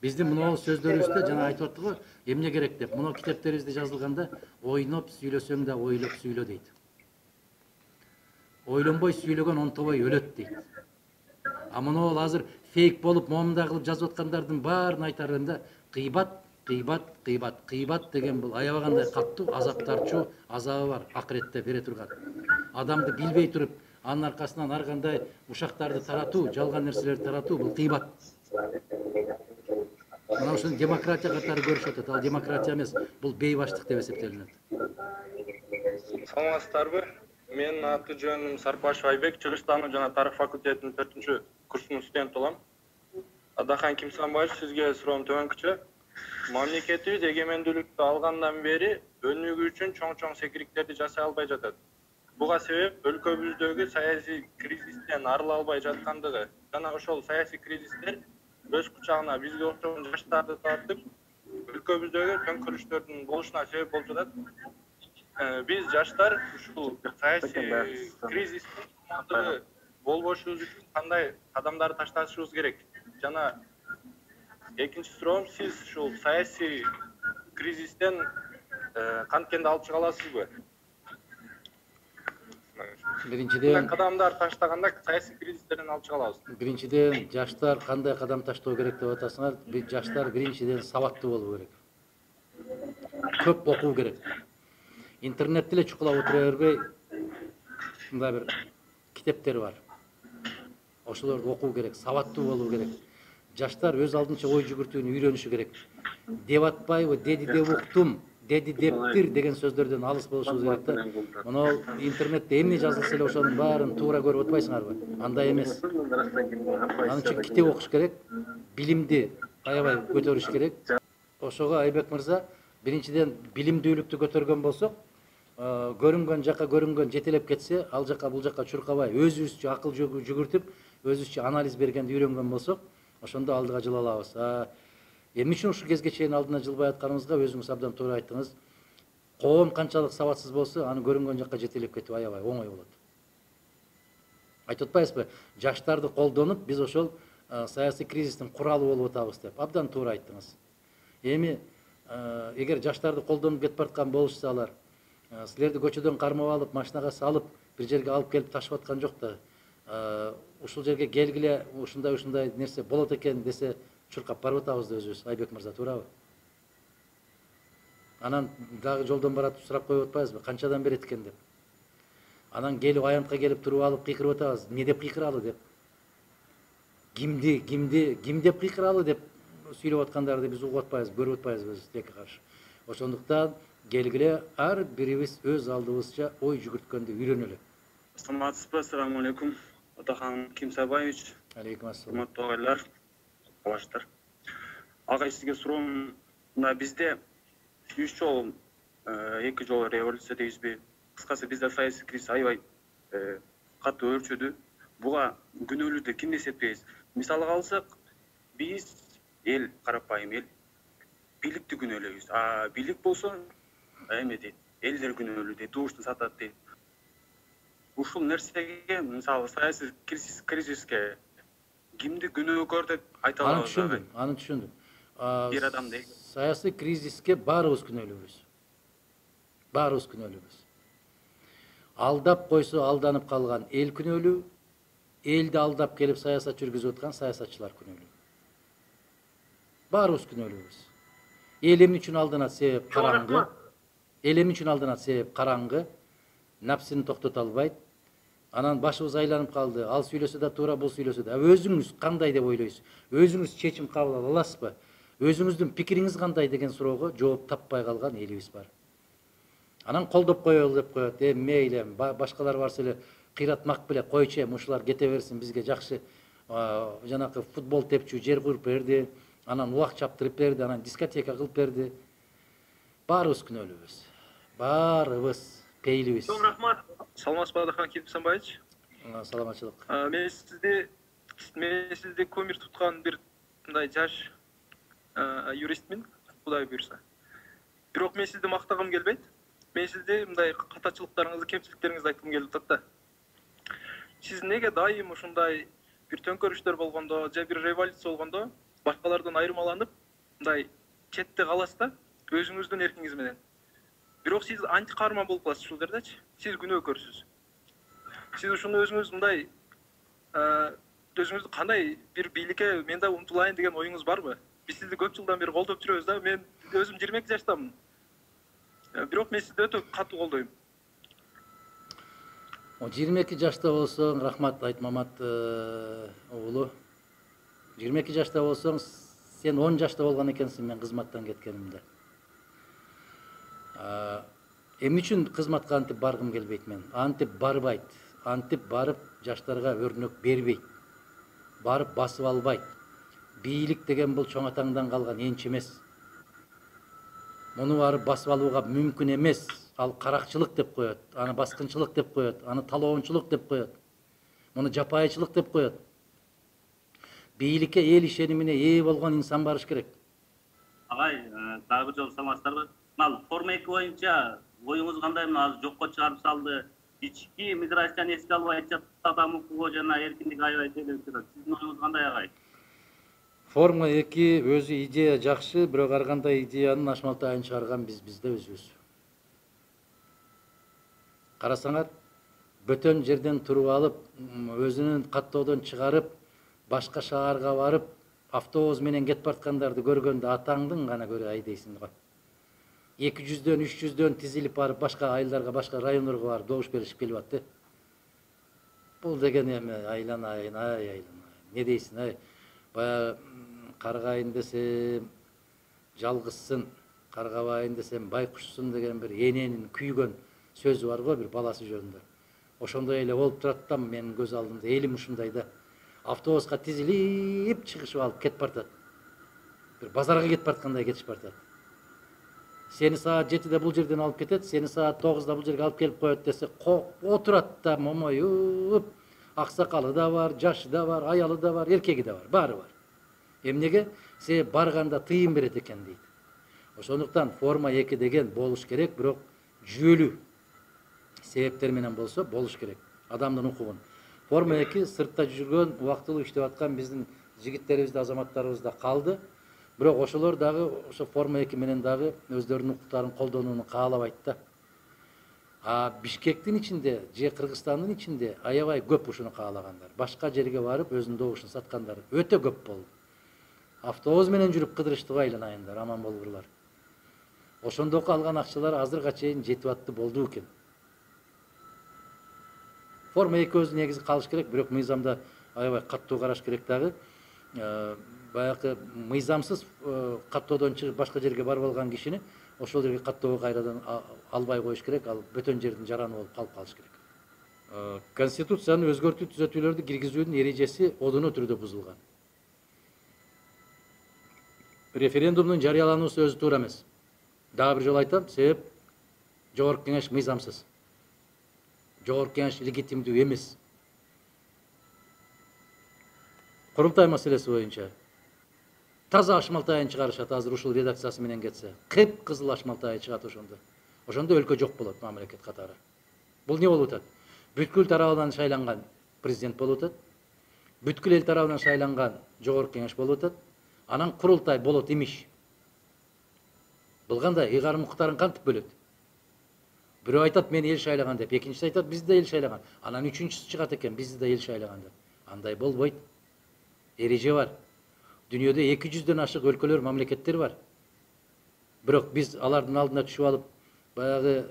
Биздин муну сөздөрүбүздө жана айтып аттык го, эмне керек деп. Муну китептерибизде жазылганда ойноп сүйлөсөң да ойлоп сүйлө дейт. Ойлонбой сүйлөгөн онтобой өлөт дейт. А муну азыр фейк болуп, момундай кылып жазып аткандардын баарын айтар элем да, кыйбат Кыйбат деген бул аябагандай каттуу азап тартчу азабы бар акыретте бере турган. Адамды билбей туруп, анын аркасынан ар кандай ушактарды таратуу, жалган нерселерди таратуу бул кыйбат. Мына ушуну демократия катары көрүшүп атат. Ал демократия эмес, бул бейбаштык деп эсептелинет. Саламатсыздарбы? Менин аты жөнүм Сарпашев Айбек, чыгыштануу жана тарых факультетинин 4-курсунун студенти болом. Адахан Кимсанбаевич, сизге суроом төмөнкүчө. Мамлекетибиз эгемендүүлүктү алгандан бери өнүгүү үчүн чоң секириктерди жасай албай жатат. Буга себеп өлкөбүздөгү саясий кризистен арыла албай жаткандыгы жана ошол саясий кризистер өз кучагына бизге окшогон жаштарды тартып, өлкөбүздөгү төңкөрүштөрдүн болушуна себеп болуп жатат. Биз жаштар ушул саясий кризистин болбошубуз үчүн кандай кадамдарды ташташыбыз керек? Жана экинчи суроом, сиз ушул саясий кризистен канткенди алып чыга аласызбы? Биринчиден кадамдар таштаганда саясий кризистерден алып чыга алабыз. Биринчиден жаштар кандай кадам таштоо керек деп атасыңар. Жаштар биринчиден сабаттуу болуу керек. Көп окуу керек. Интернетте эле чукулап отура бербей, мындай бир китептер бар. Ошолорду окуу керек, сабаттуу болуу керек. Жаштар өз алдынча ой жүгүртүүнү үйрөнүшү керек. Деп атпайбы, деди деп уктум, деди дептир деген сөздөрдөн алыс болушубуз керек да. Мына интернетте эмне жазылса эле ошонун баарын туура көрүп атпайсыңарбы? Андай эмес. Анын үчүн китеп окуш керек, билимди аябай көтөрүш керек. Ошого Айбек мырза, биринчиден билимдүүлүктү көтөргөн болсок, көрүнгөн жака көрүнгөн жетелеп кетсе, ал жака бул жака чуркабай, өзүбүзчө акыл жүгүртүп, өзүбүзчө анализ бергенди үйрөнгөн болсок, ошондо алдыга жыла алабыз. Эмне үчүн ушул кезге чейин алдына жылбай атканыбызга өзүңүз абдан туура айттыңыз. Коом канчалык сабатсыз болсо, аны көрүнгөн жака жетелеп кетүү аябай оңой болот. Айтып атпайсызбы? Жаштарды колдонуп, биз ошол саясий кризистин куралы болуп атабыз деп. Абдан туура айттыңыз. Эми эгер жаштарды колдонуп кетип бараткан болушса алар, силерди көчөдөн кармап алып, машинага салып, бир жерге алып келип ташып аткан жок да. Ушул жерге келгиле, ушундай нерсе болот экен десе, чуркап барып атабыз да өзүбүз. Айбек мырза, туурабы? Анан дагы жолдон баратып сурап коюп атпайбызбы, канчадан берет экен деп. Анан келип аянтка келип туруп алып кыйкырып атабыз. Эмне деп кыйкыралы деп. Ким деп кыйкыралы деп сүйлөп аткандарды биз угуп атпайбыз, көрүп атпайбызбы өз тилекке каршы. Ошондуктан келгиле ар бирибиз өз алдыбызча ой жүгүрткөндү үйрөнөлү. Саламатсызбы? Ассаламу алейкум. Атахан Кимсанбаевич. Алейкум ассалам. Урматтуу агайлар, баштар. Агай, сизге суроом, мына бизде 3 жол, 2 жол революция дейбизби? Кыскасы бизде саясий кризис аябай катуу өрчөдү. Буга күнөөлүү деп кимди эсептейбиз? Мисалга алсак, биз эл, карапайым эл бийликти күнөөлөйбүз. Бийлик болсо эме дейт, элдер күнөөлүү дейт, дуушты сатат дейт. Ушул нерсеге, мисалы, саясий кризиске кимди күнөөкөр деп айта алабыз? Аны түшүндүм. Бир адам дейт. Саясий кризиске баарыбыз күнөөлүүбүз. Алдап койсо алданып калган эл күнөөлүү, элди алдап келип саясат жүргүзүп аткан саясатчылар күнөөлүү. Баарыбыз күнөөлүүбүз. Эл эмне үчүн алданат? Себеп караңгы. Эл эмне үчүн алданат? Себеп караңгы. Напсини токтото албайт. Анан башыбыз айланып калды. Ал сүйлөсө да туура, бул сүйлөсө да. Өзүңүз кандай деп ойлойсуз? Өзүңүз чечим кабыл ала аласызбы? Өзүңүздүн пикириңиз кандай деген суроого жооп таппай калган элибиз бар. Анан колдоп коелу деп коет. Мейли, башкалар барса эле кыйратмак беле, койчу, ушулар кете берсин, бизге жакшы жанакы футбол тепчү жер куруп берди, анан улак чаптырып берди, анан дискотека кылып берди. Баарыбыз күнөөлүүбүз. Баарыбыз пейлибиз. Чоң рахмат. Саламатсызбы, Адахан Кимсанбаевич? Саламатчылык. Мен сизди көмүр туткан бир мындай жаш юристмин, Кудай буйрса. Бирок мен сизди мактагым келбейт. Мен сизди мындай катачылыктарыңызды, кемчиликтериңизди айткым келип атат да. Сиз неге дайым ушундай бир төңкөрүштөр болгондо, же бир революция болгондо башкалардан айырмаланып, мындай четте каласыз да, өзүңүздүн эркиңиз менен. Бирок сиз антикаарман болуп каласыз ушул жердечи. Сиз күнөөкөрсүз. Сиз ушуну өзүңүз мындай өзүңүздү кандай бир бийликке мен да умтулайын деген оюңуз барбы? Биз сизди көп жылдан бери колдоп жүрөбүз да. Мен өзүм 22 жаштамын. Бирок мен сизди өтө катуу колдойм. 22 жашта болсоң, рахмат Айтмамат уулу. 22 жашта болсоң, сен 10 жашта болгон экенсиң мен кызматтан кеткенимде. Эмне үчүн кызматка антип баргым келбейт мен? Антип барбайт. Антип барып жаштарга өрнөк бербейт. Барып басып албайт. Бийлик деген бул чоң атаңдан калган энчи эмес. Муну барып басып алууга мүмкүн эмес. Ал каракчылык деп коет, аны баскынчылык деп коет, аны талоончулук деп коет. Муну жапайычылык деп коет. Бийликке эл ишенимине ээ болгон инсан барыш керек. Агай, дагы бир жолу саламатсыздарбы? Мына форма 2 боюнча оюңуз кандай? Мына азыр жокко чыгарып салды. Ички миграцияны эске албай жатат, адам укугу жана эркиндик аябай тейлеп жатат. Сиздин оюңуз кандай, агай? Форма 2 өзү идея жакшы, бирок ар кандай идеянын ашмалтайын чыгарган бизде өзүбүз. Карасаңар, бөтөн жерден туруп алып, өзүнүн каттоодон чыгарып, башка шаарга барып, автобус менен кетип бараткандарды көргөндө атаңдын гана көрө айдайсың го. 200-дөн, 300-дөн тизилип барып, башка айылдарга, башка райондорго барып добуш беришип келип атты. Бул деген эми айланайын, айланайын. Не дейсиң, ай? Баягы каргайын десем жалгызсын, каргабайын десем байкушсун деген бир эненин күйгөн сөзү бар го, бир баласы жөнүндө. Ошондой эле болуп турат да менин көз алдымда, элим ушундай да. Автобуска тизилип чыгышып алып кетип баратат. Бир базарга кетип бараткандай кетишип баратат. Сени саат 7-де бул жерден алып кетет, сени саат 9-да бул жерге алып келип коет десе, отурат да момоюп, аксакалы да бар, жашы да бар, аялы да бар, эркеги да бар, баары бар. Эмнеге? Се барганда тыйын берет экен дейт. Ошондуктан форма 2 деген болуш керек, бирок жүйөлүү себептер менен болсо болуш керек. Адамдын укугун. Форма 2 сыртта жүргөн, убактылуу иштеп аткан биздин жигиттерибиз да, азаматтарыбыз да калды. Бирок ошолор дагы ошо форма 2 менен дагы өздөрүнүн укуктарын колдонууну каалабайт да. Бишкектин ичинде же Кыргызстандын ичинде аябай көп ушуну каалагандар. Башка жерге барып өзүнүн добушун саткандар өтө көп болду. Автобус менен жүрүп кыдырышты го, айланайындар, аман болгурлар. Ошондоку алган акчалар азырга чейин жетип атты болду экен. Форма 2 өзү негизи калыш керек, бирок мыйзамда аябай каттуу караш керек дагы. Баягы мыйзамсыз каттоодон чыгып башка жерге барып алган кишини ошол жерге каттоого кайрадан албай коюш керек, ал бөтөн жердин жараны болуп калып калыш керек. Конституцияны өзгөртүү түзөтүүлөрдү киргизүүнүн эрежеси одуну түрдө бузулган. Референдумдун жарыялануусу өзү туура эмес. Дагы бир жолу айтам, себеп Жогорку Кеңеш мыйзамсыз. Жогорку Кеңеш легитимдүү эмес. Курултай маселеси боюнча таза ашмалтайын чыгарышат, азыр ушул редакциясы менен кетсе. Кып-кызыл ашмалтай чыгат ошондо. Ошондо өлкө жок болот мамлекет катары. Бул не болуп атат? Бүткүл тарабынан шайланган президент болуп атат. Бүткүл эл тарабынан шайланган Жогорку Кеңеш болуп атат. Анан курултай болот имиш. Бул кандай ыйгарым укуктарын кантип бөлөт? Бирөө айтат мен эл шайлаган деп, экинчиси айтат бизди да эл шайлаган. Анан үчүнчүсү чыгат экен бизди да эл шайлаган деп. Андай болбойт. Эреже бар. Дүйнөдө 200дөн ашык өлкөлөр, мамлекеттер бар. Бирок биз алардын алдына түшүп алып, баягы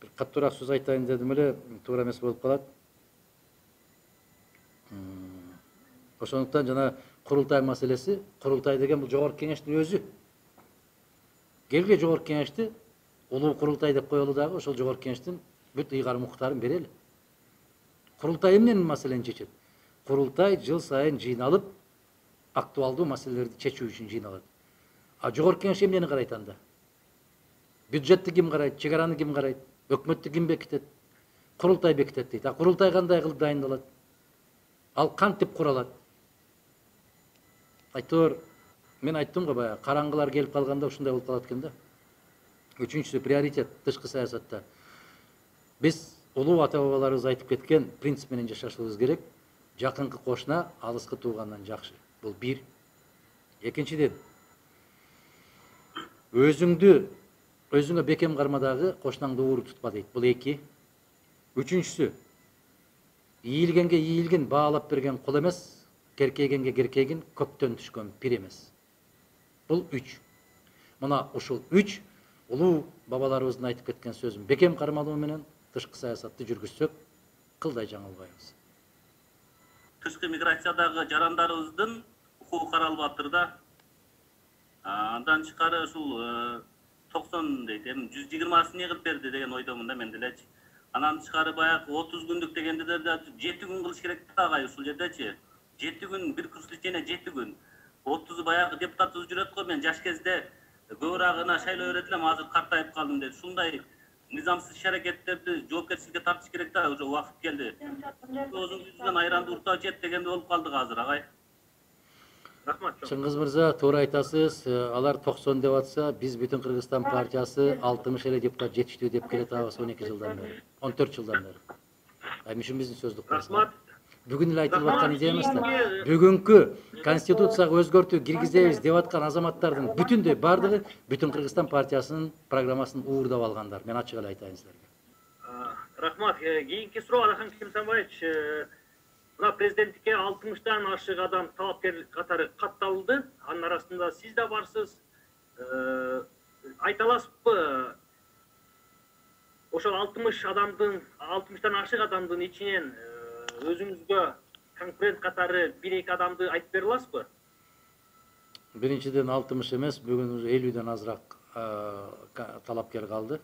бир каттуураак сөз айтайын дедим эле, туура эмес болуп калат. Ошондуктан жана курултай маселеси, курултай деген бул Жогорку Кеңештин өзү. Келге Жогорку Кеңешти улуу курултай деп коелу дагы, ошол Жогорку Кеңештин бүт ыйгарым укуктарын берели. Курултай эмненин маселени чечет? Курултай жыл сайын жыйналып, актуалдуу маселелерди чечүү үчүн жыйналат. Жогорку Кеңеш эмнени карайт анда? Бюджетти ким карайт, чек араны ким карайт, өкмөттү ким бекитет? Курултай бекитет дейт. Курултай кандай кылып дайындалат? Ал кантип куралат? Айтор, мен айттым го баягы, караңгылар келип калганда ушундай болуп калат экен да. Үчүнчүсү приоритет тышкы саясатта. Биз улуу ата-бабаларыбыз айтып кеткен принцип менен жашашыбыз керек. Жакынкы кошуна алыскы туугандан жакшы. Бул бир. Экинчиден, өзүңө бекем кармадагы кошунаңды ууру тутпа дейт. Бул эки. Үчүнчүсү, ийилгенге ийилген баалап берген кол эмес, керкейгенге керкейгин көктөн түшкөн пир эмес. Бул 3. Мына ушул 3 улуу бабаларыбыздын айтып кеткен сөзүн бекем кармалоо менен тышкы саясатты жүргүзсөк, кылдай жаңылбайбыз. Тышкы миграциядагы жарандарыбыздын укугу каралып атыр да. Андан тышкары ушул 90 дейт, эми 120-сын не кылып берди деген ойдомун да мен делечи. Анан тышкары баягы 30 күндүк дегенде да 7 күн кылыш керек да агай ушул жердечи. 7 күн бир курс ичине 7 күн. 30 баягы депутатыбыз жүрөт го, мен жаш кезде көбүраагына шайлоо берет элем, азыр картайып калдым деп. Ушундай низамсыз иш-аракеттерди жоопкерчиликке тартыш керек да, уже убакыт келди. Өзүңүздөн айранды уртап жет дегенде болуп калдык азыр агай. Рахмат. Чыңгыз мырза, туура айтасыз. Алар 90 деп атса, биз бүтүн Кыргызстан партиясы 60 эле депутат жетиштүү деп келет абыз 12 жылдан бери, 14 жылдан бери. Эми ушун биздин сөздүк болсун. Рахмат. Бүгүн эле айтылып аткан идеямыз да. Бүгүнкү конституцияга өзгөртүү киргизебиз деп аткан азаматтардын бүтүндөй бардыгы бүтүн Кыргызстан партиясынын программасын уурдап алгандар. Мен ачык эле айтайын силерге. Рахмат. Кийинки суроо Алахан Кимсанбаевич, мына президенттикке 60-тан ашык адам талапкер катары катталды. Анын арасында сиз да барсыз. Айта аласызбы? Ошол 60-тан ашык адамдын ичинен өзүңүзгө конкурент катары 1-2 адамды айтып бере аласызбы? Биринчиден 60 эмес, бүгүн уже 50ден азыраак талапкер калды.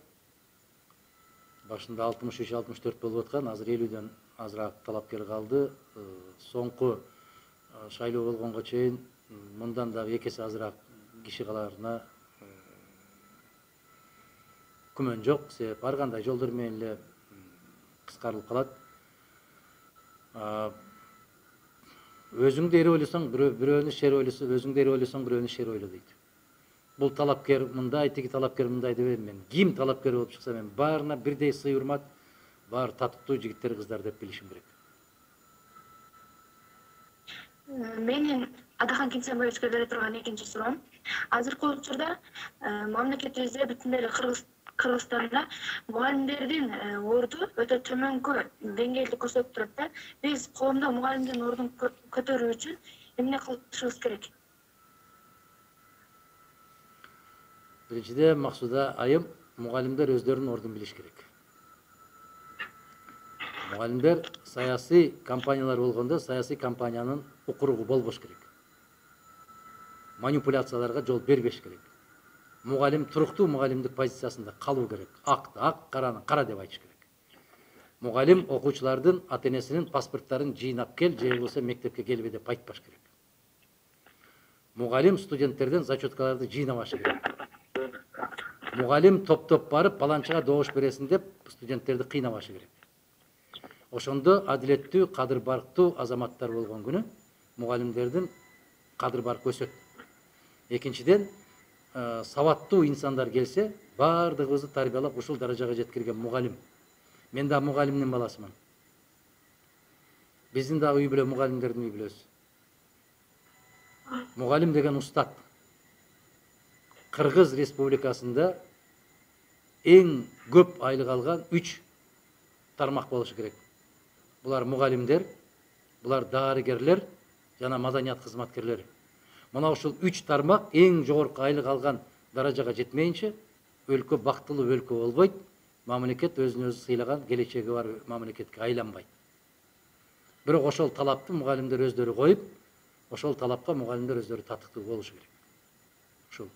Башында 63-64 болуп аткан, азыр 50ден азыраак талапкер калды. Соңку шайлоо болгонго чейин мындан дагы 2 эсе азыраак киши каларына күмөн жок. Себеп ар кандай жолдор менен эле кыскарылып калат. Өзүңдү эре ойлосоң, бирөөнү шер ойлосо, өзүңдү эре ойлосоң, бирөөнү шер ойло дейт. Бул талапкер мындай, тиги талапкер мындай дебейм мен. Ким талапкер болуп чыкса, мен баарына бирдей сый урмат, баары татыктуу жигиттер, кыздар деп билишим керек. Менин Адахан Кимсанбаевичке бере турган экинчи суроом. Азыркы учурда мамлекетибизде бүтүн эле Кыргызстанда мугалимдердин орду өтө төмөнкү деңгээлде көрсөтүп турат да. Биз коомдо мугалимдин ордун көтөрүү үчүн эмне кылышыбыз керек? Биринчиден Максуда айым, мугалимдер өздөрүнүн ордун билиш керек. Мугалимдер саясий компаниялар болгондо саясий компаниянын укуругу болбош керек. Манипуляцияларга жол бербеш керек. Мугалим туруктуу мугалимдик позициясында калуу керек. Акты ак, караны кара деп айтыш керек. Мугалим окуучулардын ата-энесинин паспорттарын жыйнап кел, же болбосо мектепке келбе деп айтпаш керек. Мугалим студенттерден зачеткаларды жыйнабаш керек. Мугалим топ-топ барып, паланчага добуш бересин деп студенттерди кыйнабашы керек. Ошондо адилеттүү, кадыр барктуу азаматтар болгон күнү мугалимдердин кадыр баркы өсөт. Экинчиден, сабаттуу инсандар келсе, баардыгыбызды тарбиялап ушул даражага жеткирген мугалим. Мен да мугалимдин баласымын. Биздин дагы үй бүлө мугалимдердин үй бүлөсү. Мугалим деген устат. Кыргыз Республикасында эң көп айлык алган 3 тармак болушу керек. Булар мугалимдер, булар дарыгерлер жана маданият кызматкерлери. Мына ушул 3 тармак эң жогорку айлык алган даражага жетмейинче өлкө бактылуу өлкө болбойт, мамлекет өзүн өзү сыйлаган келечеги бар мамлекетке айланбайт. Бирок ошол талапты мугалимдер өздөрү коюп, ошол талапка мугалимдер өздөрү татыктуу болушу керек. Ушул.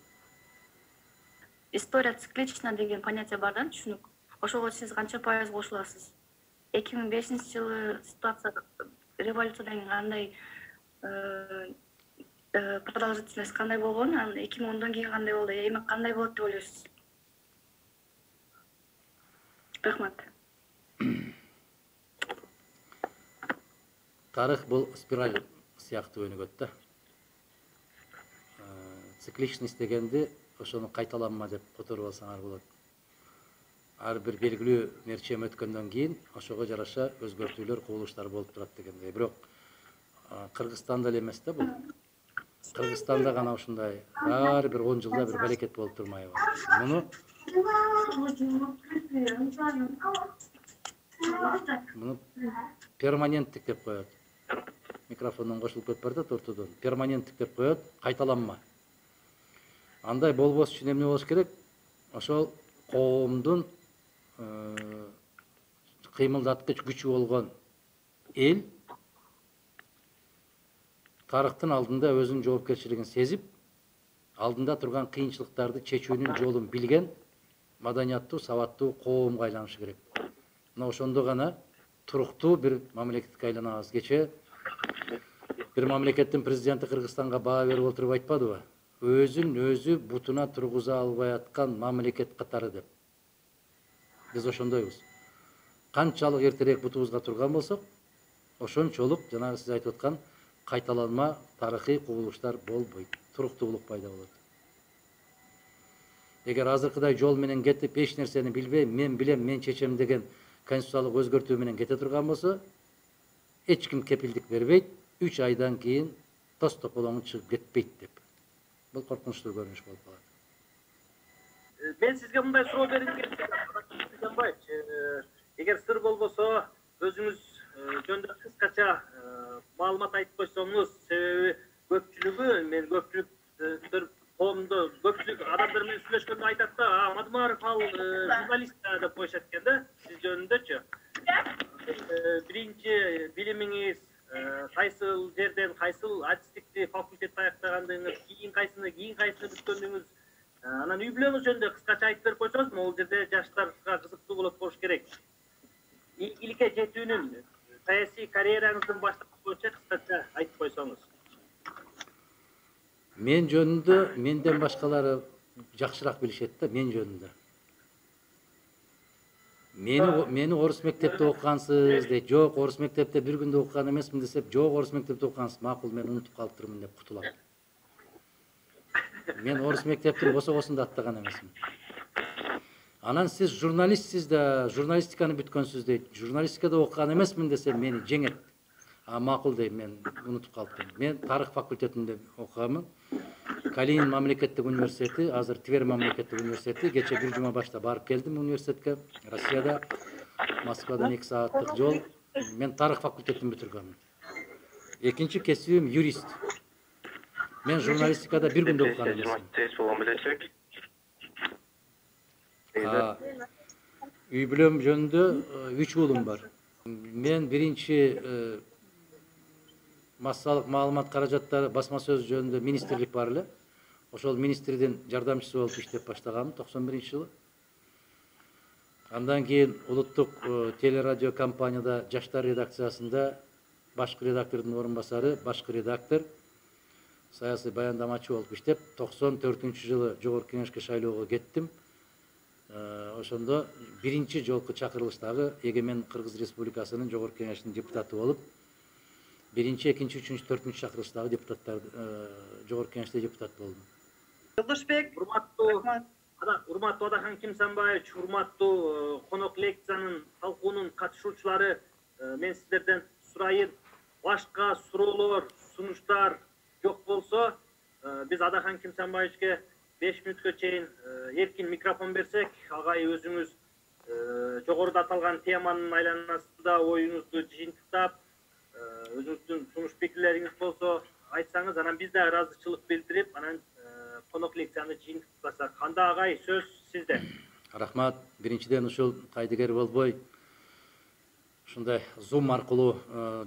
История циклична деген понятие бар да, түшүнүк. Ошого сиз канча пайыз кошуласыз? 2005-жылы ситуация революциядан кийин кандай продолжительность кандай болгон, 2010-дан кийин кандай болду, эми кандай болот деп ойлойсуз? Рахмат. Тарых бул спираль сыяктуу өнүгөт да. Цикличность дегенди ошону кайталанма деп которуп алсаңар болот. Ар бир белгилүү мерчем өткөндөн кийин ошого жараша өзгөртүүлөр, кубулуштар болуп турат дегендей. Бирок Кыргызстанда эле эмес да бул. Кыргызстанда гана ушундай ар бир 10 жылда бир балекет болуп турмайбы. Муну перманенттик деп коет. микрофондон кошулуп кетип баратат ортодон. Перманенттик деп коет, кайталанма. Андай болбош үчүн эмне болуш керек? Ошол коомдун кыймылдаткыч күчү болгон эл тарыхтын алдында өзүнүн жоопкерчилигин сезип, алдында турган кыйынчылыктарды чечүүнүн жолун билген маданияттуу, сабаттуу коомго айланышы керек. Мына ошондо гана туруктуу бир мамлекетке айланабыз. Кечээ бир мамлекеттин президенти Кыргызстанга баа берип отуруп айтпадыбы? Өзүн өзү бутуна тургуза албай аткан мамлекет катары деп. Биз ошондойбуз. Канчалык эртерээк бутубузга турган болсок, ошончолук жанагы сиз айтып аткан кайталанма тарыхый кубулуштар болбойт. Туруктуулук пайда болот. Эгер азыркыдай жол менен кетип, эч нерсени билбей, мен билем, мен чечем деген конституциялык өзгөртүү менен кете турган болсо, эч ким кепилдик бербейт, 3 айдан кийин тос тополоңу чыгып кетпейт деп. Бул коркунучтуу көрүнүш болуп калат. Мен сизге мындай суроо бергим келет. Эгер сыр болбосо, өзүңүз жөнүндө кыскача маалымат айтып койсоңуз, себеби көпчүлүк коомдо көпчүлүк адамдар менен сүйлөшкөндө айтат да, Мадумаров ал журналист деп коюшат экен да, сиз жөнүндөчү. Биринчи билимиңиз кайсыл жерден, кайсыл адистикти факультетти аяктагандыгыңыз, кийин кайсыны бүткөндүгүңүз, анан үй бүлөңүз жөнүндө кыскача айтып берип койсоңуз, могул жерде жаштарга кызыктуу болот болуш керек. Ийгиликке жетүүнүн саясий карьераңыздын баштапкы боюнча кыскача айтып койсоңуз. Мен жөнүндө менден башкалары жакшыраак билишет да, мен жөнүндө. Мени орус мектепте окугансыз дейт. Жок, орус мектепте бир күндө окуган эмесмин десеп, жок, орус мектепте окугансыз, макул, мен унутуп калыптырмын деп кутулам. Мен орус мектептин босогосунда аттаган эмесмин. Анан сиз журналистсиз да, журналистиканы бүткөнсүз дейт. Журналистикада окуган эмесмин десем, мени жеңет. Макул дейм, мен унутуп калыптырмын. Мен тарых факультетинде окуганмын. Калинин мамлекеттик университети, азыр Твер мамлекеттик университети. Кече бир жума башта барып келдим университетке. Россияда, Москвадан 2 сааттык жол. Мен тарых факультетин бүтүргөнмүн. Экинчи кесибим юрист. Мен журналистикада бир күндө окуган эмесмин. Үй бүлөм жөнүндө 3 уулум бар. Мен биринчи массалык маалымат каражаттары басма сөз жөнүндө министрлик бар эле. Ошол министрдин жардамчысы болуп иштеп баштагам 91-жылы. Андан кийин улуттук телерадио компанияда жаштар редакциясында башкы редактордун орун басары, башкы редактор, саясий баяндамачы болуп иштеп, 94-жылы Жогорку Кеңешке шайлоого кеттим. Ошондо биринчи жолку чакырылыштагы Эгемен Кыргыз Республикасынын Жогорку Кеңешинин депутаты болуп, биринчи, экинчи, үчүнчү, төртүнчү чакырылыштагы депутаттар Жогорку Кеңеште депутат болдум. Жолдошбек, урматтуу Адахан Кимсанбаевич, урматтуу конок лекциянын талкуунун катышуучулары, мен сиздерден сурайын, башка суроолор, сунуштар жок болсо, биз Адахан Кимсанбаевичке 5 мүнөткө чейин эркин микрофон берсек, агай өзүңүз жогоруда аталган теманын айланасында оюңузду жыйынтыктап, өзүңүздүн сунуш пикирлериңиз болсо айтсаңыз, анан биз да ыраазычылык билдирип, анан конок лекцияны жыйынтыктасак. Кандай агай, сөз сизде. Рахмат. Биринчиден ушул кайдыгер болбой ушундай Zoom аркылуу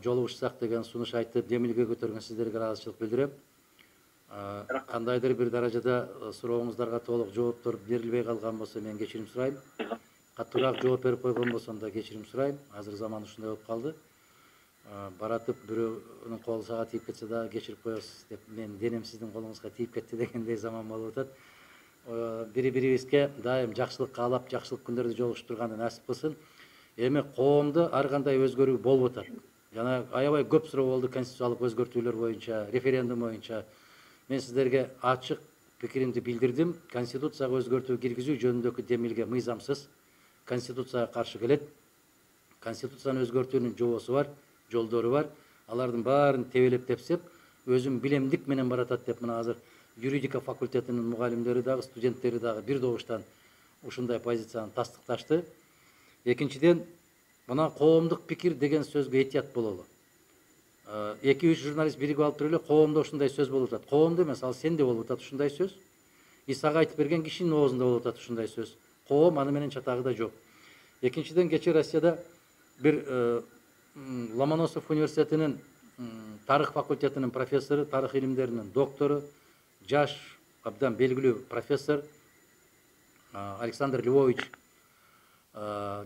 жолугушсак деген сунуш айтып, демилге көтөргөн сиздерге ыраазычылык билдирем. Кандайдыр бир даражада сурооңуздарга толук жооптор берилбей калган болсо, мен кечирим сурайм. Катуураак жооп берип койгон болсом да кечирим сурайм. Азыр заман ушундай болуп калды. Баратып бирөөнүн колу сага тийип кетсе да кечирип коесуз деп, мен денем сиздин колуңузга тийип кетти дегендей заман болуп атат. Бири-бирибизге дайым жакшылык каалап, жакшылык күндөрдө жолугушуп турганды насип кылсын. Эми коомдо ар кандай өзгөрүү болуп атат. Жана аябай көп суроо болду конституциялык өзгөртүүлөр боюнча, референдум боюнча. Мен сиздерге ачык пикиримди билдирдим. Конституцияга өзгөртүү киргизүү жөнүндөгү демилге мыйзамсыз. Конституцияга каршы келет. Конституцияны өзгөртүүнүн жобосу бар, жолдору бар. Алардын баарын тебелеп тепсеп, өзүм билемдик менен баратат деп, мына азыр юридика факультетинин мугалимдери дагы, студенттери дагы бир добуштан ушундай позицияны тастыкташты. Экинчиден, мына коомдук пикир деген сөзгө этият бололу. 2-3 журналист биригип алып туруп эле коомдо ушундай сөз болуп атат. Коомдо эмес, ал сенде болуп атат ушундай сөз. Исага айтып берген кишинин оозунда болуп атат ушундай сөз. Коом аны менен чатагы да жок. Экинчиден, кечээ Россияда бир Ломоносов университетинин тарых факультетинин профессору, тарых илимдеринин доктору, жаш абдан белгилүү профессор Александр Львович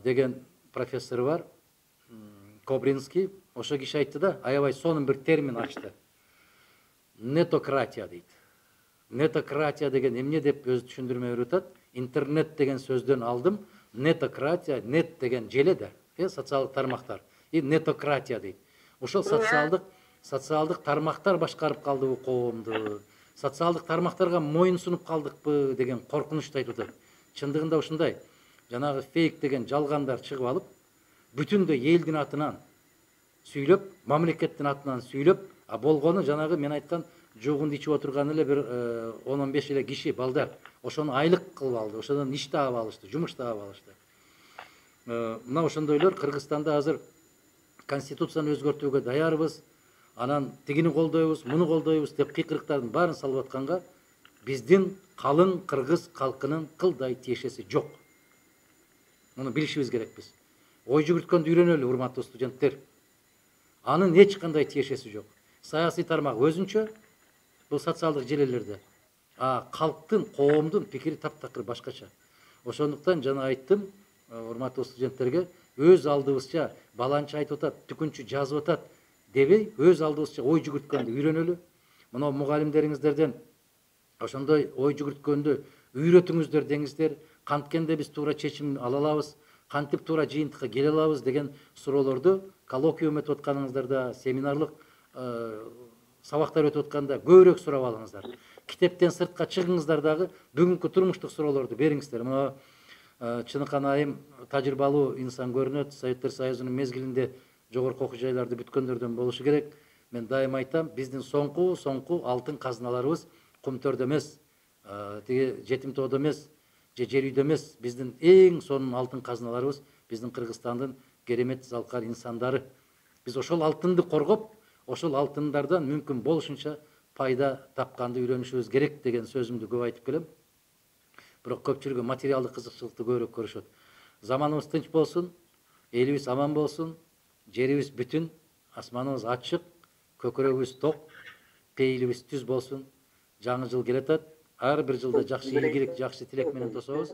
деген профессору бар, Кобринский. Ошо киши айтты да, аябай сонун бир термин ачты. Нетократия дейт. Нетократия деген эмне деп өз түшүндүрмө берип атат. Интернет деген сөздөн алдым. Нетократия, нет деген желе да, социалдык тармактар. И нетократия дейт. Ошол социалдык тармактар башкарып калды бу коомду. Социалдык тармактарга моюн сунуп калдыкпы деген коркунучту айтып атат. Чындыгында ушундай. Жанагы фейк деген жалгандар чыгып алып, бүтүндөй элдин атынан сүйлөп, мамлекеттин атынан сүйлөп, а болгону жанагы мен айткан жугунду ичип отурган эле бир 10-15 эле киши, балдар. Ошону айлык кылып алды, ошодон иш таап алышты, жумуш таап алышты. Мына ошондойлор Кыргызстанда азыр конституцияны өзгөртүүгө даярбыз, анан тигини колдойбуз, муну колдойбуз деп кыйкырыктардын баарын салып атканга биздин калың кыргыз калкынын кылдай тиешеси жок. Муну билишибиз керекпиз. Ой жүгүрткөндү үйрөнөлү, урматтуу студенттер. Анын эч кандай тиешеси жок. Саясий тармак өзүнчө, бул социалдык желелерде. А калктын, коомдун пикири таптакыр башкача. Ошондуктан жана айттым, урматтуу студенттерге, өз алдыбызча баланча айтып атат, түкүнчү жазып атат дебей, өз алдыбызча ой жүгүрткөндү үйрөнөлү. Мына мугалимдериңиздерден ошондой ой жүгүрткөндү үйрөтүңүздөр деңиздер, канткенде биз туура чечим ала алабыз, кантип туура жыйынтыкка келе алабыз деген суроолорду коллоквиум өтүп атканыңыздарда, семинарлык сабактар өтүп атканда көбүрөөк сурап алыңыздар. Китептен сыртка чыгыңыздар дагы бүгүнкү турмуштук суроолорду бериңиздер. Мына чыныкан айым тажрыйбалуу инсан көрүнөт. Советтер Союзунун мезгилинде жогорку окуу жайларды бүткөндөрдөн болушу керек. Мен дайым айтам, биздин соңку алтын казыналарыбыз Кумтөрдө эмес, тиги Жетим тоодо эмес, же жер үйдө эмес, биздин эң сонун алтын казыналарыбыз биздин Кыргызстандын керемет залкар инсандары. Биз ошол алтынды коргоп, ошол алтындардан мүмкүн болушунча пайда тапканды үйрөнүшүбүз керек деген сөзүмдү көп айтып келем. Бирок көпчүлүгү материалдык кызыкчылыкты көбүрөөк көрүшөт. Заманыбыз тынч болсун, элибиз аман болсун, жерибиз бүтүн, асманыбыз ачык, көкүрөгүбүз ток, пейилибиз түз болсун. Жаңы жыл келатат. Ар бир жылда жакшы ийгилик, жакшы тилек менен тособуз.